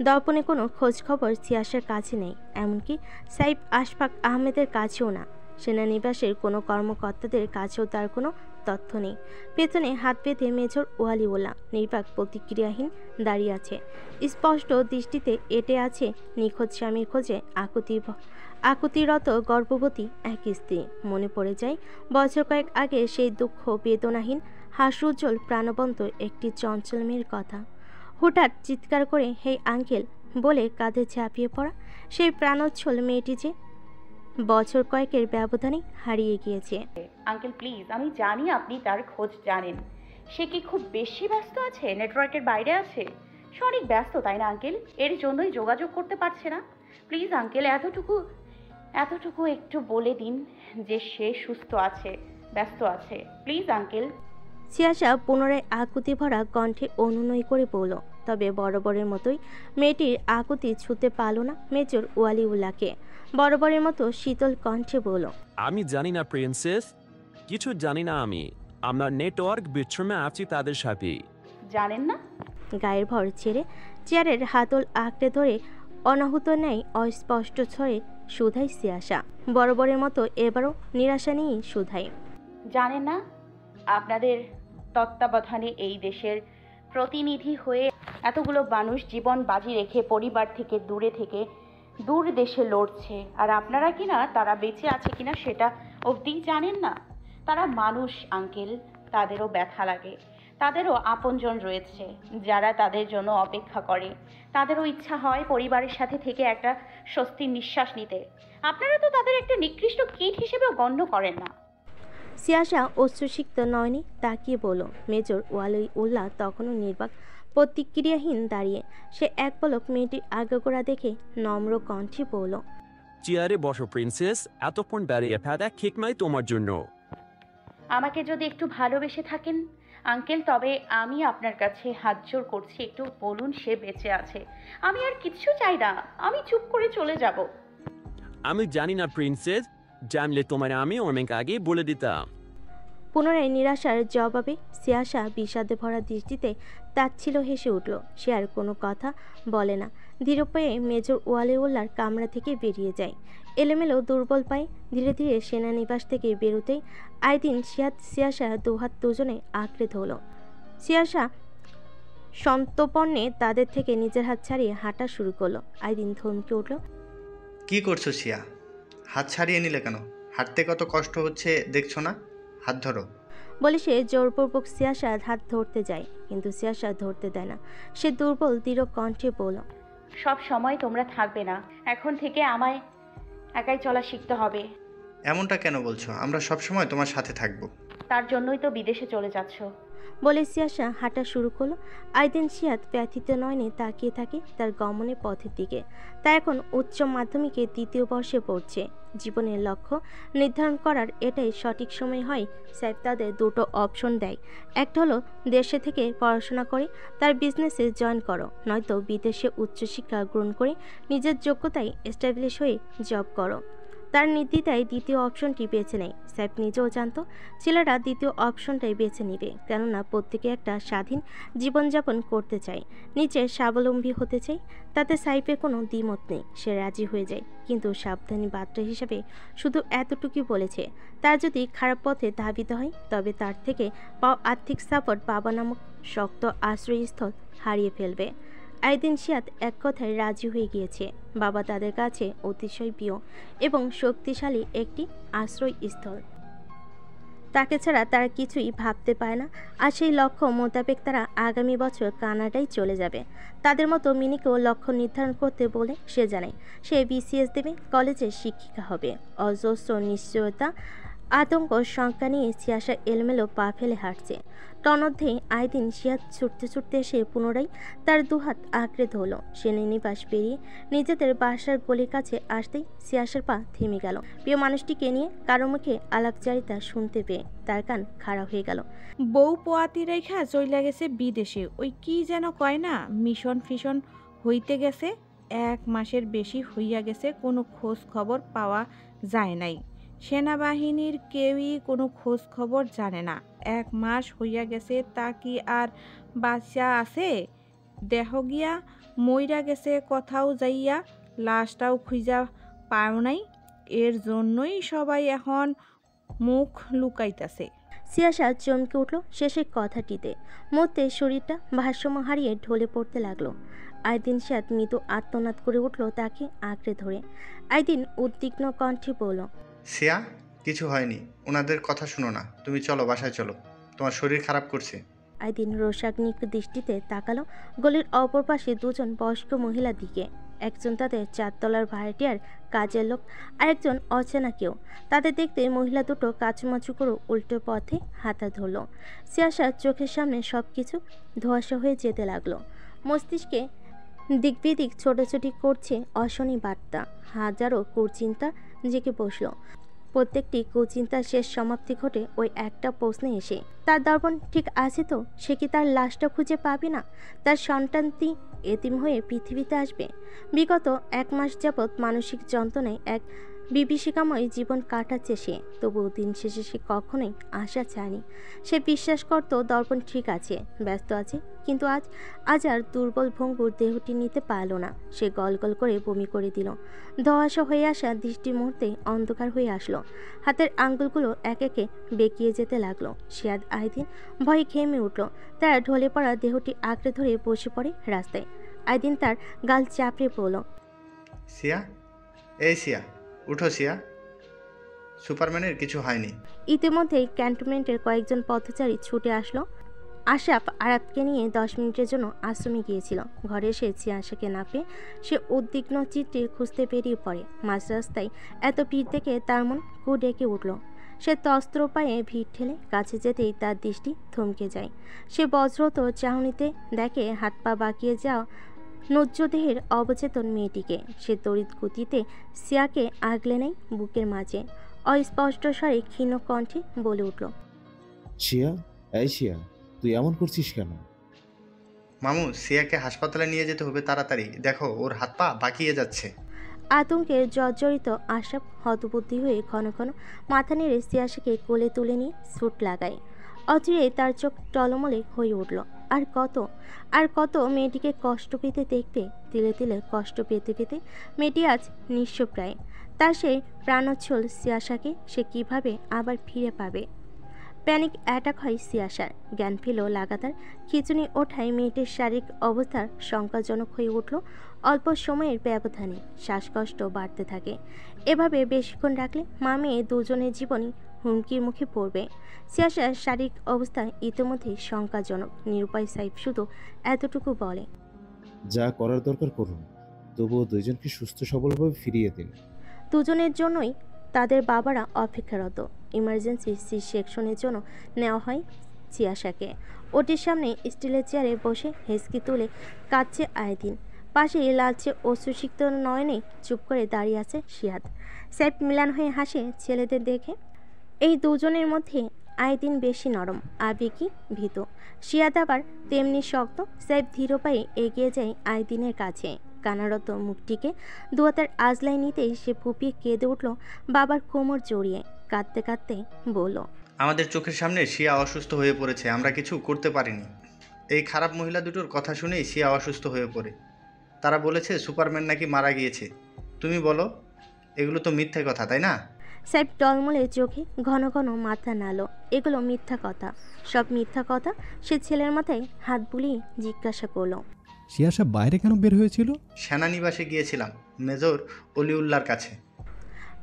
দর্পণে কোনো খোঁজখবর সিয়াসার কাছে নেই, এমনকি সাইফ আশফাক আহমেদের কাছেও না। সেনানিবাসের কোনো কর্মকর্তাদের কাছেও তার কোনো তথ্য নেই। পেছনে হাত বেঁধে মেজর ওয়ালিউল্লাহ নির্বাক প্রতিক্রিয়াহীন দাঁড়িয়ে আছে। স্পষ্ট দৃষ্টিতে এঁটে আছে নিখোঁজ স্বামীর খোঁজে আকুতিরত গর্ভবতী এক স্ত্রী। মনে পড়ে যায় বছর কয়েক আগে সেই দুঃখ বেদনাহীন হাস্যোজ্জ্বল প্রাণবন্ত একটি চঞ্চল মেয়ের কথা। হঠাৎ চিৎকার করে হে আঙ্কেল বলে কাঁধে ঝাঁপিয়ে পড়া সেই প্রাণোচ্ছল মেয়েটি যে বছর কয়েকের ব্যবধানে হারিয়ে গিয়েছে। আঙ্কেল প্লিজ, আমি জানি আপনি তার খোঁজ জানেন। সে কি খুব বেশি ব্যস্ত আছে? নেটওয়ার্কের বাইরে আছে? সে অনেক ব্যস্ত, তাই না আঙ্কেল? এর জন্যই যোগাযোগ করতে পারছে না। প্লিজ আঙ্কেল, এতটুকু একটু বলে দিন যে সে সুস্থ আছে, ব্যস্ত আছে। Please uncle. সিয়াসা পুনরায় আকুতি ভরা কণ্ঠে অনুনয় করে বলল, তবে বরাবরের মতোই মেয়েটির আকুতি ছুঁতে পারল না মেজর ওয়ালিউল্লাহকে। বরাবরের মতো শীতল কণ্ঠে বলল, আমি জানি না প্রিন্সেস, কিছু জানি না আমি। আমরা নেটওয়ার্ক বিচ্ছিন্ন আছি তাদের সাথে। জানেন না? গায়ের ভর ছেড়ে চেয়ারের হাতল আঁকড়ে ধরে অনাহুত ন্যায় অস্পষ্ট ছয়ে শুধাই সিয়াসা। বরাবরের মতো এবারও নিরাশা নিয়েই শুধাই, জানেন না? আপনাদের তত্ত্বাবধানে এই দেশের প্রতিনিধি হয়ে এতগুলো মানুষ জীবন বাজি রেখে পরিবার থেকে দূর দেশে লড়ছে, আর আপনারা কিনা তারা বেঁচে আছে কিনা সেটা অবধি জানেন না। তারা মানুষ আঙ্কেল, তাদেরও ব্যথা লাগে, তাদেরও আপনজন রয়েছে যারা তাদের জন্য অপেক্ষা করে, তাদেরও ইচ্ছা হয় পরিবারের সাথে থেকে একটা স্বস্তির নিঃশ্বাস নিতে। আপনারা তো তাদের একটা নিকৃষ্ট কীট হিসেবেও গণ্য করেন না। সিয়াসা অশ্রুসিক্ত নয়নে তাকিয়ে বলল। মেজর ওয়ালিউল্লাহ তখনও নির্বাক প্রতিক্রিয়াহীন দাঁড়িয়ে। সে এক পলক মেয়েটির আগাগোড়া দেখে নম্র কণ্ঠে বলল, চেয়ারে বসো প্রিন্সেস, এতক্ষণ দাঁড়িয়ে থাকা ঠিক নয় তোমার জন্য। আমাকে যদি একটু ভালোবেসে থাকেন আঙ্কেল, তবে আমি আপনার কাছে হাত জোড় করছি, একটু বলুন সে বেঁচে আছে। আমি আর কিচ্ছু চাই না, আমি চুপ করে চলে যাব। আমি জানি না প্রিন্সেস, জানলে তোমার আমি অনেক আগে বলে দিতাম। পুনরায় নিরাশার জবাবে সিয়াসা বিষাদে ভরা দৃষ্টিতে তাচ্ছিল হেসে উঠল। সে আর কোনো কথা বলে না। ধীর পায়ে মেজর ওয়ালিউল্লাহর কামরা থেকে বেরিয়ে যায়। এলোমেলো দুর্বল পায়ে ধীরে ধীরে সেনানিবাস থেকে বেরোতেই আইদিন সিয়াসা দুহাত দুজনে আঁকড়ে ধরল। সিয়াসা সন্তপর্ণে তাদের থেকে নিজের হাত ছাড়িয়ে হাঁটা শুরু করলো। আইদিন থমকে উঠল। কি করছো সিয়া? হাত ছাড়িয়ে নিলে কেন? হাঁটতে কত কষ্ট হচ্ছে দেখছো না? হাত ধরো বলে সে জোরপূর্বক সিয়াসার হাত ধরতে যায়, কিন্তু সিয়াসা ধরতে দেয় না। সে দুর্বল দৃঢ় কণ্ঠে বলল, সব সময় তোমরা থাকবে না, এখন থেকে আমায় একাই চলা শিখতে হবে। এমনটা কেন বলছো? আমরা সব সময় তোমার সাথে থাকবো। তার জন্যই তো বিদেশে চলে যাচ্ছ। বলে সিয়াসা হাঁটা শুরু করলো। আইদিন সিয়াদ ব্যথিত নয়নে তাকিয়ে থাকে তার গমনের পথের দিকে। তা এখন উচ্চ মাধ্যমিকে 2য় বর্ষে পড়ছে। জীবনের লক্ষ্য নির্ধারণ করার এটাই সঠিক সময় হয়। সাহেব তাদের দুটো অপশন দেয়। একটা হলো দেশে থেকে পড়াশোনা করে তার বিজনেসে জয়েন করো, নয়তো বিদেশে উচ্চশিক্ষা গ্রহণ করে নিজের যোগ্যতায় এস্টাবলিশ হয়ে জব করো। তার নির্দ্বিধায় 2য় অপশনটি বেছে নেয়। সাহেব নিজেও জানতো ছেলেরা 2য় অপশনটাই বেছে নিবে, কেননা প্রত্যেকে একটা স্বাধীন জীবনযাপন করতে চায়, নিজে স্বাবলম্বী হতে চায়। তাতে সাহেবের কোনো দ্বিমত নেই, সে রাজি হয়ে যায়। কিন্তু সাবধানী বার্তা হিসাবে শুধু এতটুকুই বলেছে, তার যদি খারাপ পথে ধাবিত হয় তবে তার থেকে পাওয়া আর্থিক সাপোর্ট বাবা নামক শক্ত আশ্রয়স্থল হারিয়ে ফেলবে। আইদিন সিয়াদ এক কথায় রাজি হয়ে গিয়েছে। বাবা তাদের কাছে অতিশয় প্রিয় এবং শক্তিশালী একটি আশ্রয়স্থল। তাকে ছাড়া তারা কিছুই ভাবতে পায় না। আর সেই লক্ষ্য মোতাবেক তারা আগামী বছর কানাডায় চলে যাবে। তাদের মতো মিনিকেও লক্ষ্য নির্ধারণ করতে বলে সে জানায়। সে বিসিএস দেবে, কলেজের শিক্ষিকা হবে। অজস্র নিশ্চয়তা, আতঙ্ক, শঙ্কা নিয়ে সিয়াসা এলোমেলো পা ফেলে হাঁটছে। তন্মধ্যে আইদিন সিয়াদ ছুটতে ছুটতে এসে পুনরায় তার দুহাত আঁকড়ে ধরল। সেনানিবাস পেরিয়ে নিজেদের বাসার গলির কাছে আসতেই সিয়াসার পা থেমে গেল। প্রিয় মানুষটিকে নিয়ে কারো মুখে আলাপচারিতা শুনতে পেয়ে তার কান খাড়া হয়ে গেল। বউ পোয়াতি রেখা চইলা গেছে বিদেশে, ওই কি যেন কয় না, মিশন ফিশন হইতে গেছে। 1 মাসের বেশি হইয়া গেছে, কোনো খোঁজ খবর পাওয়া যায় নাই। সেনাবাহিনীর কেউই কোনো খোঁজ খবর জানে না। 1 মাস হইয়া গেছে, তা কি আর বাচ্চা আছে? দেহ গিয়া মইরা গেছে কোথাও যাইয়া, লাশটাও খুঁজা পাও নাই। এর জন্যই সবাই এখন মুখ লুকাইতাছে। সিয়াসা চমকে উঠল শেষের কথাটিতে। মধ্যে শরীরটা ভারসাম্য হারিয়ে ঢলে পড়তে লাগলো। আইদিন সিয়াদ মৃদু আত্মনাদ করে উঠল তাকে আঁকড়ে ধরে। আইদিন উদ্বিগ্ন কণ্ঠে বলল, সিয়া, কিছু হয়নি, ওনাদের কথা শুনো না, তুমি চলো, বাসায় চলো, তোমার শরীর খারাপ করছে। আইদিন রোষাগ্নিক দৃষ্টিতে তাকালো গলির অপর পাশে 2জন বয়স্ক মহিলার দিকে। একজন তাদের 4 তলার ভাড়াটিয়ার কাজের লোক, আরেকজন অচেনা কেউ। তাদের দেখতে মহিলা দুটো কাচুমাচু করে উল্টো পথে হাঁটা ধরল। সিয়াসার চোখের সামনে সব কিছু ধোঁয়াশা হয়ে যেতে লাগলো। মস্তিষ্কে দিক বিদিক ছোটাছুটি করছে অশনি বার্তা। হাজারো কুচিন্তা জেগে বসল। প্রত্যেকটি কুচিন্তার শেষ সমাপ্তি ঘটে ওই একটা প্রশ্নে এসে, তার দর্পণ ঠিক আছে তো? সে কি তার লাশটা খুঁজে পাবে না? তার সন্তানটি এতিম হয়ে পৃথিবীতে আসবে? বিগত 1 মাস যাবৎ মানসিক যন্ত্রণায় এক বিভীষিকাময় জীবন কাটাচ্ছে সে। তবুও দিন শেষে সে কখনোই আশা চায়নি। সে বিশ্বাস করত দর্পণ ঠিক আছে, ব্যস্ত আছে, কিন্তু আজ আর দুর্বল ভঙ্গুর দেহটি নিতে পারল না। সে গলগল করে বমি করে দিল। ধোঁয়াশা হয়ে আসা দৃষ্টি মুহূর্তে অন্ধকার হয়ে আসলো। হাতের আঙ্গুলগুলো এক একে বেঁকিয়ে যেতে লাগলো। সিয়াদ আইদিন ভয়ে ঘেমে উঠল। তারা ঢলে পড়া দেহটি আঁকড়ে ধরে বসে পড়ে রাস্তায়। আইদিন তার গাল চাপড়ে পড়ল। সিয়া, এই সিয়া, উঠো সিয়া, সুপারম্যানের কিছু হয়নি। ইতিমধ্যেই ক্যান্টনমেন্টের কয়েকজন পথচারী ছুটে আসলো। আশরাফ আরাফকে নিয়ে 10 মিনিটের জন্য আশ্রমে গিয়েছিল। ঘরে এসে সিয়াসাকে না পেয়ে সে উদ্বিগ্ন চিত্তে খুঁজতে বেরিয়ে পড়ে। মাঝ রাস্তায় এত ভিড় দেখে তার মন কু ডেকে উঠল। সে তস্ত্র পায়ে ভিড় ঠেলে কাছে যেতেই তার দৃষ্টি থমকে যায়। সে বজ্রত চাহনিতে দেখে হাত পা বাঁকিয়ে যাওয়া নজ্জদেহের অবচেতন মেয়েটিকে। সে তড়িৎ গতিতে সিয়াকে আগলে নেয় বুকের মাঝে। অস্পষ্ট স্বরে ক্ষীণ কণ্ঠে বলে উঠল, শিয়া, এই শিয়া, তুই এমন করছিস কেন? মামু, সিয়াকে হাসপাতালে নিয়ে যেতে হবে তাড়াতাড়ি, দেখো ওর হাত পা বাঁকিয়ে যাচ্ছে। আতঙ্কে জর্জরিত আশরাফ হতবুদ্ধি হয়ে ঘন ঘন মাথা নেড়ে সিয়াসাকে কোলে তুলে নিয়ে ছুট লাগায়। অচিরে তার চোখ টলমলে হয়ে উঠল। আর কত মেয়েটিকে কষ্ট পেতে দেখবে। তিলে তিলে কষ্ট পেতে পেতে মেয়েটি আজ নিঃস্ব প্রায়। তার সেই প্রাণোচ্ছল সিয়াসাকে সে কিভাবে আবার ফিরে পাবে? প্যানিক অ্যাটাক হয় সিয়াসার। জ্ঞান ফেল লাগাতার। খিঁচুনি ওঠায় মেয়েটির শারীরিক অবস্থার শঙ্কাজনক হয়ে উঠল। অল্প সময়ের ব্যবধানে শ্বাসকষ্ট বাড়তে থাকে। এভাবে বেশিক্ষণ রাখলে মা মেয়ে দুজনের জীবনই হুমকির মুখে পড়বে। সিয়াসার শারীরিক অবস্থা ইতিমধ্যেই শঙ্কাজনক। নিরুপায় সাহেব শুধু এতটুকু বলে, যা করার দরকার করুন, তবুও দুইজনকে সুস্থ সবলভাবে ফিরিয়ে দিন। দুজনের জন্যই তাদের বাবারা অপেক্ষারত। ইমার্জেন্সি সি সেকশনের জন্য নেওয়া হয় চিয়াশাকে। ওটির সামনে স্টিলের চেয়ারে বসে হেঁচকি তুলে কাঁদছে আয়াদিন। পাশেই লালচে অশ্রুসিক্ত নয়নে চুপ করে দাঁড়িয়ে আছে সিয়াদ। সাইফ মিলান হয়ে হাসে ছেলেদের দেখে। এই দুজনের মধ্যে আয়াদিন বেশি নরম, আবেগী, ভীত। সিয়াদ আবার তেমনি শক্ত। সাইফ ধীর পায়ে এগিয়ে যায় আয়াদিনের কাছে। কানারত মুখটিকে দুহাতের আজলাই নিতেই সে ফুপিয়ে কেঁদে উঠল বাবার কোমর জড়িয়ে। কাঁদতে কাঁদতে বলল, আমাদের চোখের সামনে শিয়া অসুস্থ হয়ে পড়েছে, আমরা কিছু করতে পারিনি। এই খারাপ মহিলা দুটোর কথা শুনেই শিয়া অসুস্থ হয়ে পড়ে। তারা বলেছে সুপারম্যান নাকি মারা গিয়েছে। তুমি বলো, এগুলো তো মিথ্যে কথা, তাই না? সাইফ টলমলে চোখে ঘন ঘন মাথা নাড়ল। এগুলো মিথ্যা কথা, সব মিথ্যা কথা। সে ছেলের মাথায় হাত বুলিয়ে জিজ্ঞাসা করল, শিয়াশা বাইরে কেন বের হয়েছিল? সেনানিবাসে গিয়েছিলাম, মেজর অলিউল্লাহর কাছে।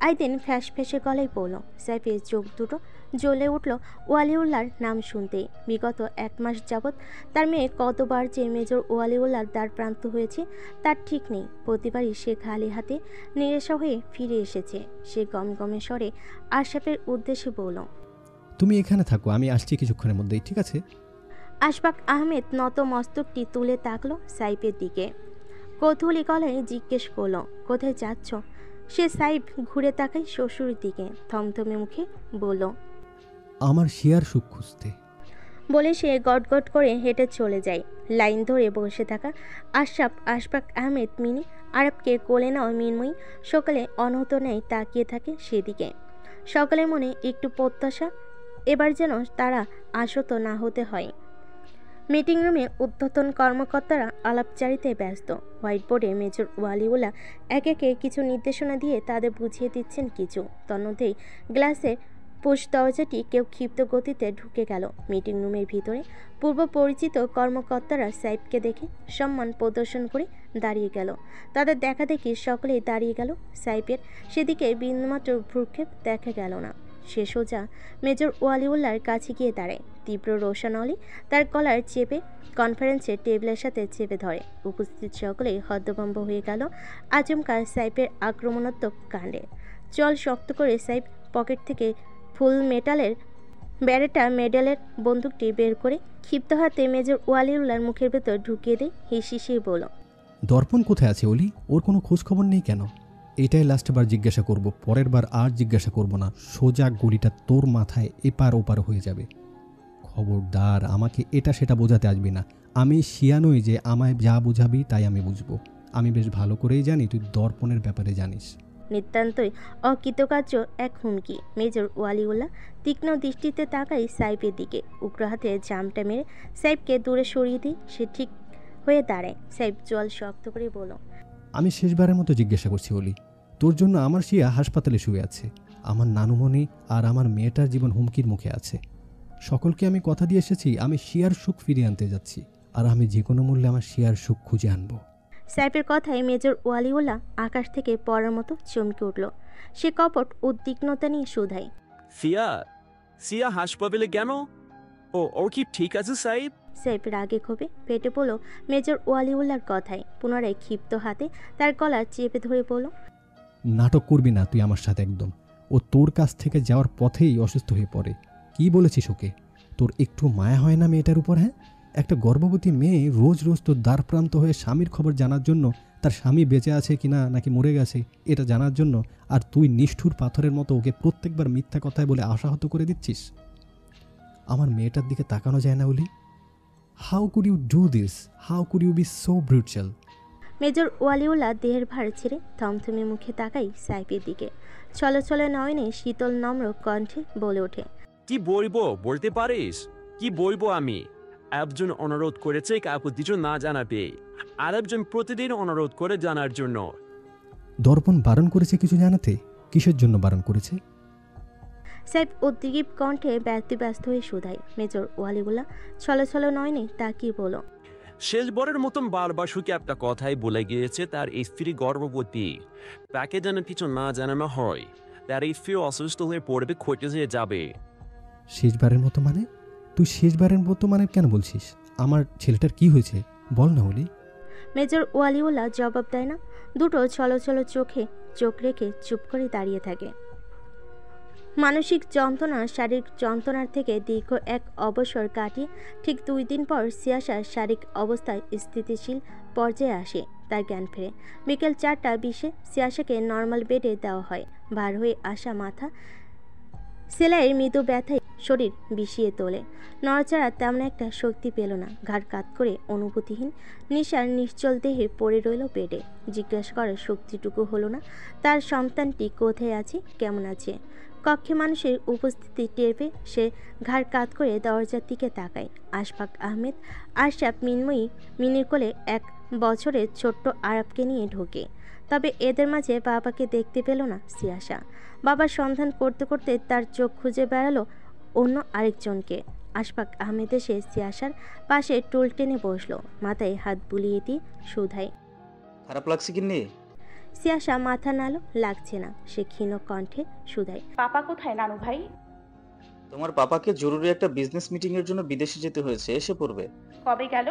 আইদিন ফ্যাস ফ্যাসে গলায় পড়ল। সাইফের চোখ দুটো জ্বলে উঠল ওয়ালিউল্লাহর নাম শুনতেই। বিগত 1 মাস যাবৎ তার মেয়ে কতবার যে মেজর ওয়ালিউল্লাহর দ্বার প্রান্ত হয়েছে তার ঠিক নেই। প্রতিবারই সে খালি হাতে নিরাশা হয়ে ফিরে এসেছে। সে গমগমে স্বরে আশরাফের উদ্দেশ্যে বলল, তুমি এখানে থাকো, আমি আসছি কিছুক্ষণের মধ্যেই, ঠিক আছে? আশফাক আহমেদ নত মস্তকটি তুলে তাকলো সাইফের দিকে। কৌতূহলী গলায় জিজ্ঞেস করলো, কোথায় যাচ্ছ? সে সাইফ ঘুরে তাকায় শ্বশুরের দিকে। থমথমে মুখে বলল, আমার শিয়ার সুখ খুঁজতে। বলে সে গটগট করে হেঁটে চলে যায়। লাইন ধরে বসে থাকা আশফাক আহমেদ, মিনি, আরবকে কোলে নেওয়া মিনময়ী সকালে অনহত নেয় তাকিয়ে থাকে সেদিকে। সকালের মনে একটু প্রত্যাশা, এবার যেন তারা আশত না হতে হয়। মিটিং রুমে ঊর্ধ্বতন কর্মকর্তারা আলাপচারিতায় ব্যস্ত। হোয়াইট বোর্ডে মেজর ওয়ালিউল্লাহ একে একে কিছু নির্দেশনা দিয়ে তাদের বুঝিয়ে দিচ্ছেন কিছু। তন্মধ্যেই গ্লাসের পুশ দরজাটি কেউ ক্ষিপ্ত গতিতে ঢুকে গেল মিটিং রুমের ভিতরে। পূর্ব পরিচিত কর্মকর্তারা সাইফকে দেখে সম্মান প্রদর্শন করে দাঁড়িয়ে গেল। তাদের দেখা দেখি সকলেই দাঁড়িয়ে গেল। সাইফের সেদিকে বিন্দুমাত্র ভ্রুক্ষেপ দেখা গেল না। সে সোজা মেজর ওয়ালিউল্লাহর কাছে গিয়ে দাঁড়ায়। তীব্র রোশানলি তার কলার চেপে কনফারেন্সের টেবিলের সাথে চেপে ধরে। উপস্থিত সকলেই হতভম্ব হয়ে গেল আচমকা সাইফের আক্রমণাত্মক কাণ্ডে। চল শক্ত করে সাইফ পকেট থেকে ফুল মেটালের ব্যারেটা মেডেলের বন্দুকটি বের করে ক্ষিপ্ত হাতে মেজর ওয়ালিউল্লাহর মুখের ভেতর ঢুকিয়ে দেয়। হিসিয়ে বলল, দর্পণ কোথায় আছে অলি? ওর কোনো খোঁজ খবর নেই কেন? এটাই লাস্টবার জিজ্ঞাসা করব, পরের বার আর জিজ্ঞাসা করব না। সোজা গুলিটা তোর মাথায় এপার ওপার হয়ে যাবে। খবরদার আমাকে এটা সেটা বোঝাতে আসবি না। আমি শিয়া নই যে আমায় যা বোঝাবি তাই আমি বুঝবো। আমি বেশ ভালো করেই জানি তুই দর্পণের ব্যাপারে জানিস। নিতান্তই অকৃতকার্য এক হুমকি। মেজর ওয়ালিউল্লাহ তীক্ষ্ণ দৃষ্টিতে তাকাই সাইফের দিকে। উগ্র হাতে জামটা মেরে সাইফকে দূরে সরিয়ে দিই। সে ঠিক হয়ে দাঁড়ায়। সাইফ জল শক্ত করে বলল, আমি শেষবারের মতো জিজ্ঞাসা করছি অলি, তোর জন্য আমার শিয়া হাসপাতালে শুয়ে আছে। আমার নানুমণি আর আমার মেয়েটার জীবন হুমকির মুখে আছে। সকলকে আমি কথা দিয়ে এসেছি, আমি শিয়ার সুখ ফিরিয়ে আনতে যাচ্ছি, আর আমি যে কোনো মূল্যে আমার শিয়ার সুখ খুঁজে আনবো। সাইফের কথায় মেজর ওয়ালিউল্লাহ আকাশ থেকে পড়ার মতো চমকে উঠল। সে কপট উদ্বিগ্নতা নিয়ে শুধায়, সিয়া হাসপাতালে কেন? ও কি ঠিক আছে সাইফ? সাইফ রাগে ক্ষোভে পেটে পড়ল মেজর ওয়ালিউল্লাহর কথায়। পুনরায় ক্ষিপ্ত হাতে তার গলা চেপে ধরে বলল, নাটক করবি না তুই আমার সাথে একদম। ও তোর কাছ থেকে যাওয়ার পথেই অসুস্থ হয়ে পড়ে। কি বলেছিস ওকে? তোর একটু মায়া হয় না মেয়েটার উপর? হ্যাঁ, একটা গর্ভবতী মেয়ে রোজ রোজ তোর দ্বারপ্রান্ত হয়ে স্বামীর খবর জানার জন্য, তার স্বামী বেঁচে আছে কিনা নাকি মরে গেছে এটা জানার জন্য, আর তুই নিষ্ঠুর পাথরের মতো ওকে প্রত্যেকবার মিথ্যা কথায় বলে আশাহত করে দিচ্ছিস। আমার মেয়েটার দিকে তাকানো যায় না বলি? How could you do this? How could you be so brutal? Major Waliullah দেহের ভার ছেড়ে থমথমে মুখে তাকাই সাইফের দিকে। ছলছলে নয়নে শীতল নম্র কণ্ঠে বলে ওঠে, কি বলবো বলতে পারিস? কি বলবো আমি? একজন অনুরোধ করেছে কাউকে কিছু না জানাবে, আর একজন প্রতিদিন অনুরোধ করে জানার জন্য। দর্পণ বারণ করেছে কিছু জানাতে? কিসের জন্য বারণ করেছে? সাইফ উদ্বিগ্ন কণ্ঠে ব্যস্ত হয়ে শুধায়। মেজর ওয়ালিউল্লাহ ছলছল নয়নে তাকিয়ে বলল, শেষবারের মতন বারবার সুখে একটা কথাই বলে গিয়েছে, তার স্ত্রী গর্ভবতী। তাকে যেন কিছু না জানানো হয়, তার স্ত্রী অসুস্থ হয়ে পড়বে, খোঁজে যাবে। শেষবারের মতো মানে? তুই শেষবারের মতো মানে কেন বলছিস? আমার ছেলেটার কি হয়েছে বল না বলি। মেজর ওয়ালিউল্লাহ জবাব দেয় না। দুটো ছলছল চোখে চোখ রেখে চুপ করে দাঁড়িয়ে থাকে। মানসিক যন্ত্রণা শারীরিক যন্ত্রণার থেকে দীর্ঘ এক অবসর কাটিয়ে ঠিক 2 দিন পর সিয়াসার শারীরিক অবস্থায় স্থিতিশীল পর্যায়ে আসে। তার জ্ঞান ফেরে। বিকেল 4:20 সিয়াসাকে নর্মাল বেডে দেওয়া হয়। ভার হয়ে আসা মাথা সেলাইয়ের মৃদু ব্যথায় শরীর বিষিয়ে তোলে। নড়াচড়া তেমন একটা শক্তি পেল না। ঘাড় কাত করে অনুভূতিহীন নিশার নিশ্চল দেহে পড়ে রইল বেডে। জিজ্ঞাসা করার শক্তিটুকু হলো না তার সন্তানটি কোথায় আছে, কেমন আছে। কক্ষে মানুষের উপস্থিতি টের পেয়ে সে ঘাড় কাত করে দরজার দিকে তাকায়। আশফাক আহমেদ, আশরাফ, মিনির কোলে 1 বছরের ছোট্ট আরাবকে নিয়ে ঢোকে। তবে এদের মাঝে বাবাকে দেখতে পেল না সিয়াসা। বাবার সন্ধান করতে করতে তার চোখ খুঁজে বেড়ালো অন্য আরেকজনকে। আশফাক আহমেদ এসে সিয়াসার পাশে টুল টেনে বসলো, মাথায় হাত বুলিয়ে দিয়ে শুধায়, খারাপ লাগছে কিন্নি? সিয়াসা মাথা নাড়ল, লাগছে না। সে ক্ষীণ কণ্ঠে শুধায়, পাপা কোথায় নানু ভাই? তোমার পাপাকে জরুরি একটা বিজনেস মিটিং এর জন্য বিদেশে যেতে হয়েছে, এসে পড়বে। কবে গেল?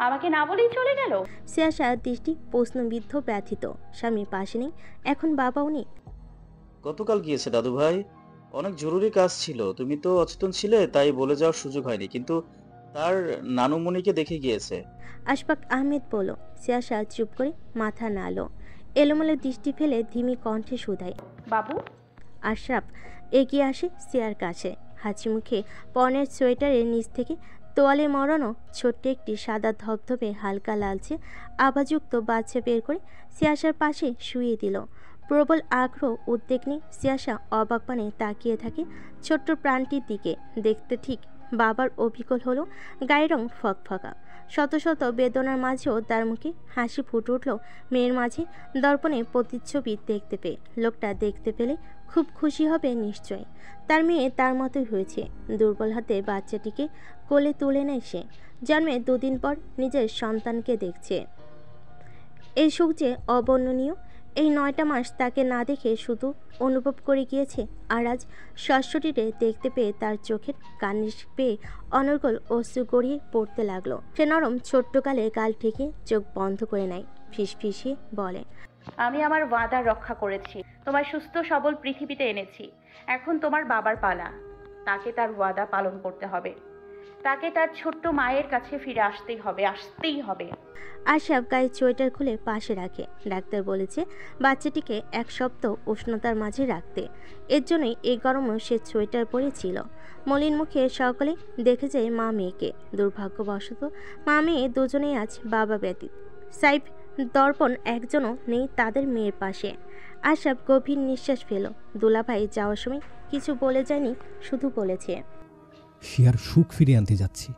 আমাকে না বলেই চলে গেল। সিয়াসা দৃষ্টি প্রশ্নবিদ্ধ, ব্যথিত। স্বামী পাশে নেই, এখন বাবাও নেই। গতকাল গিয়েছে দাদু ভাই, অনেক জরুরি কাজ ছিল। তুমি তো অচেতন ছিলে, তাই বলে যাওয়ার সুযোগ হয়নি, কিন্তু তার নানুমণিকে দেখে গিয়েছে। আশফাক আহমেদ বলল। সিয়াসা চুপ করে মাথা নাড়ল, এলোমেলো দৃষ্টি ফেলে ধিমি কণ্ঠে শুধায়, বাবু? আশরাফ এগিয়ে আসে সিয়ার কাছে। হাসি মুখে পরনের সোয়েটারের নিচ থেকে তোয়ালে মরানো ছোট্ট একটি সাদা ধবধবে হালকা লালচে আভাযুক্ত বাচ্চা বের করে সিয়াসার পাশে শুইয়ে দিল। প্রবল আগ্রহ উদ্বেগ নিয়ে সিয়াসা অবাক পানে তাকিয়ে থাকে ছোট্ট প্রাণটির দিকে। দেখতে ঠিক বাবার অবিকল হলো, গায়ের রং ফকফকা। শত শত বেদনার মাঝেও তার মুখে হাসি ফুটে উঠল মেয়ের মাঝে দর্পণে প্রতিচ্ছবি দেখতে পেয়ে। লোকটা দেখতে পেলে খুব খুশি হবে নিশ্চয়। তার মেয়ে তার মতোই হয়েছে। দুর্বল হাতে বাচ্চাটিকে কোলে তুলে নেয় সে। জন্মে 2 দিন পর নিজের সন্তানকে দেখছে। এই সুখ যে অবর্ণনীয়। এই 9টা মাস তাকে না দেখে শুধু অনুভব করে গিয়েছে, আর আজ সশরীরে দেখতে পেয়ে তার চোখের কার্নিশ পেয়ে অনর্গল অশ্রু গড়িয়ে পড়তে লাগলো। সে নরম ছোট্ট গাল ঠেকে চোখ বন্ধ করে নেয়, ফিসফিসিয়ে বলে, আমি আমার ওয়াদা রক্ষা করেছি, তোমায় সুস্থ সবল পৃথিবীতে এনেছি। এখন তোমার বাবার পালা। তাকে তার ওয়াদা পালন করতে হবে। তাকে তার ছোট্ট মায়ের কাছে ফিরে আসতেই হবে। আশরাফ গায়ে সোয়েটার খুলে পাশে রাখে। ডাক্তার বলেছে বাচ্চাটিকে 1 সপ্তাহ উষ্ণতার মাঝে রাখতে। এর জন্যই এই গরমেও সে সোয়েটার পরেছিল। মলিন মুখে সকলে দেখে যায় মা মেয়েকে। দুর্ভাগ্যবশত মা মেয়ে দুজনেই আজ বাবা ব্যতীত। সাইফ, দর্পণ একজনও নেই তাদের মেয়ের পাশে। আশরাফ গভীর নিঃশ্বাস ফেল। দুলাভাই যাওয়ার সময় কিছু বলে যায়নি, শুধু বলেছে, সে আর সুখ ফিরিয়ে আনতে যাচ্ছি।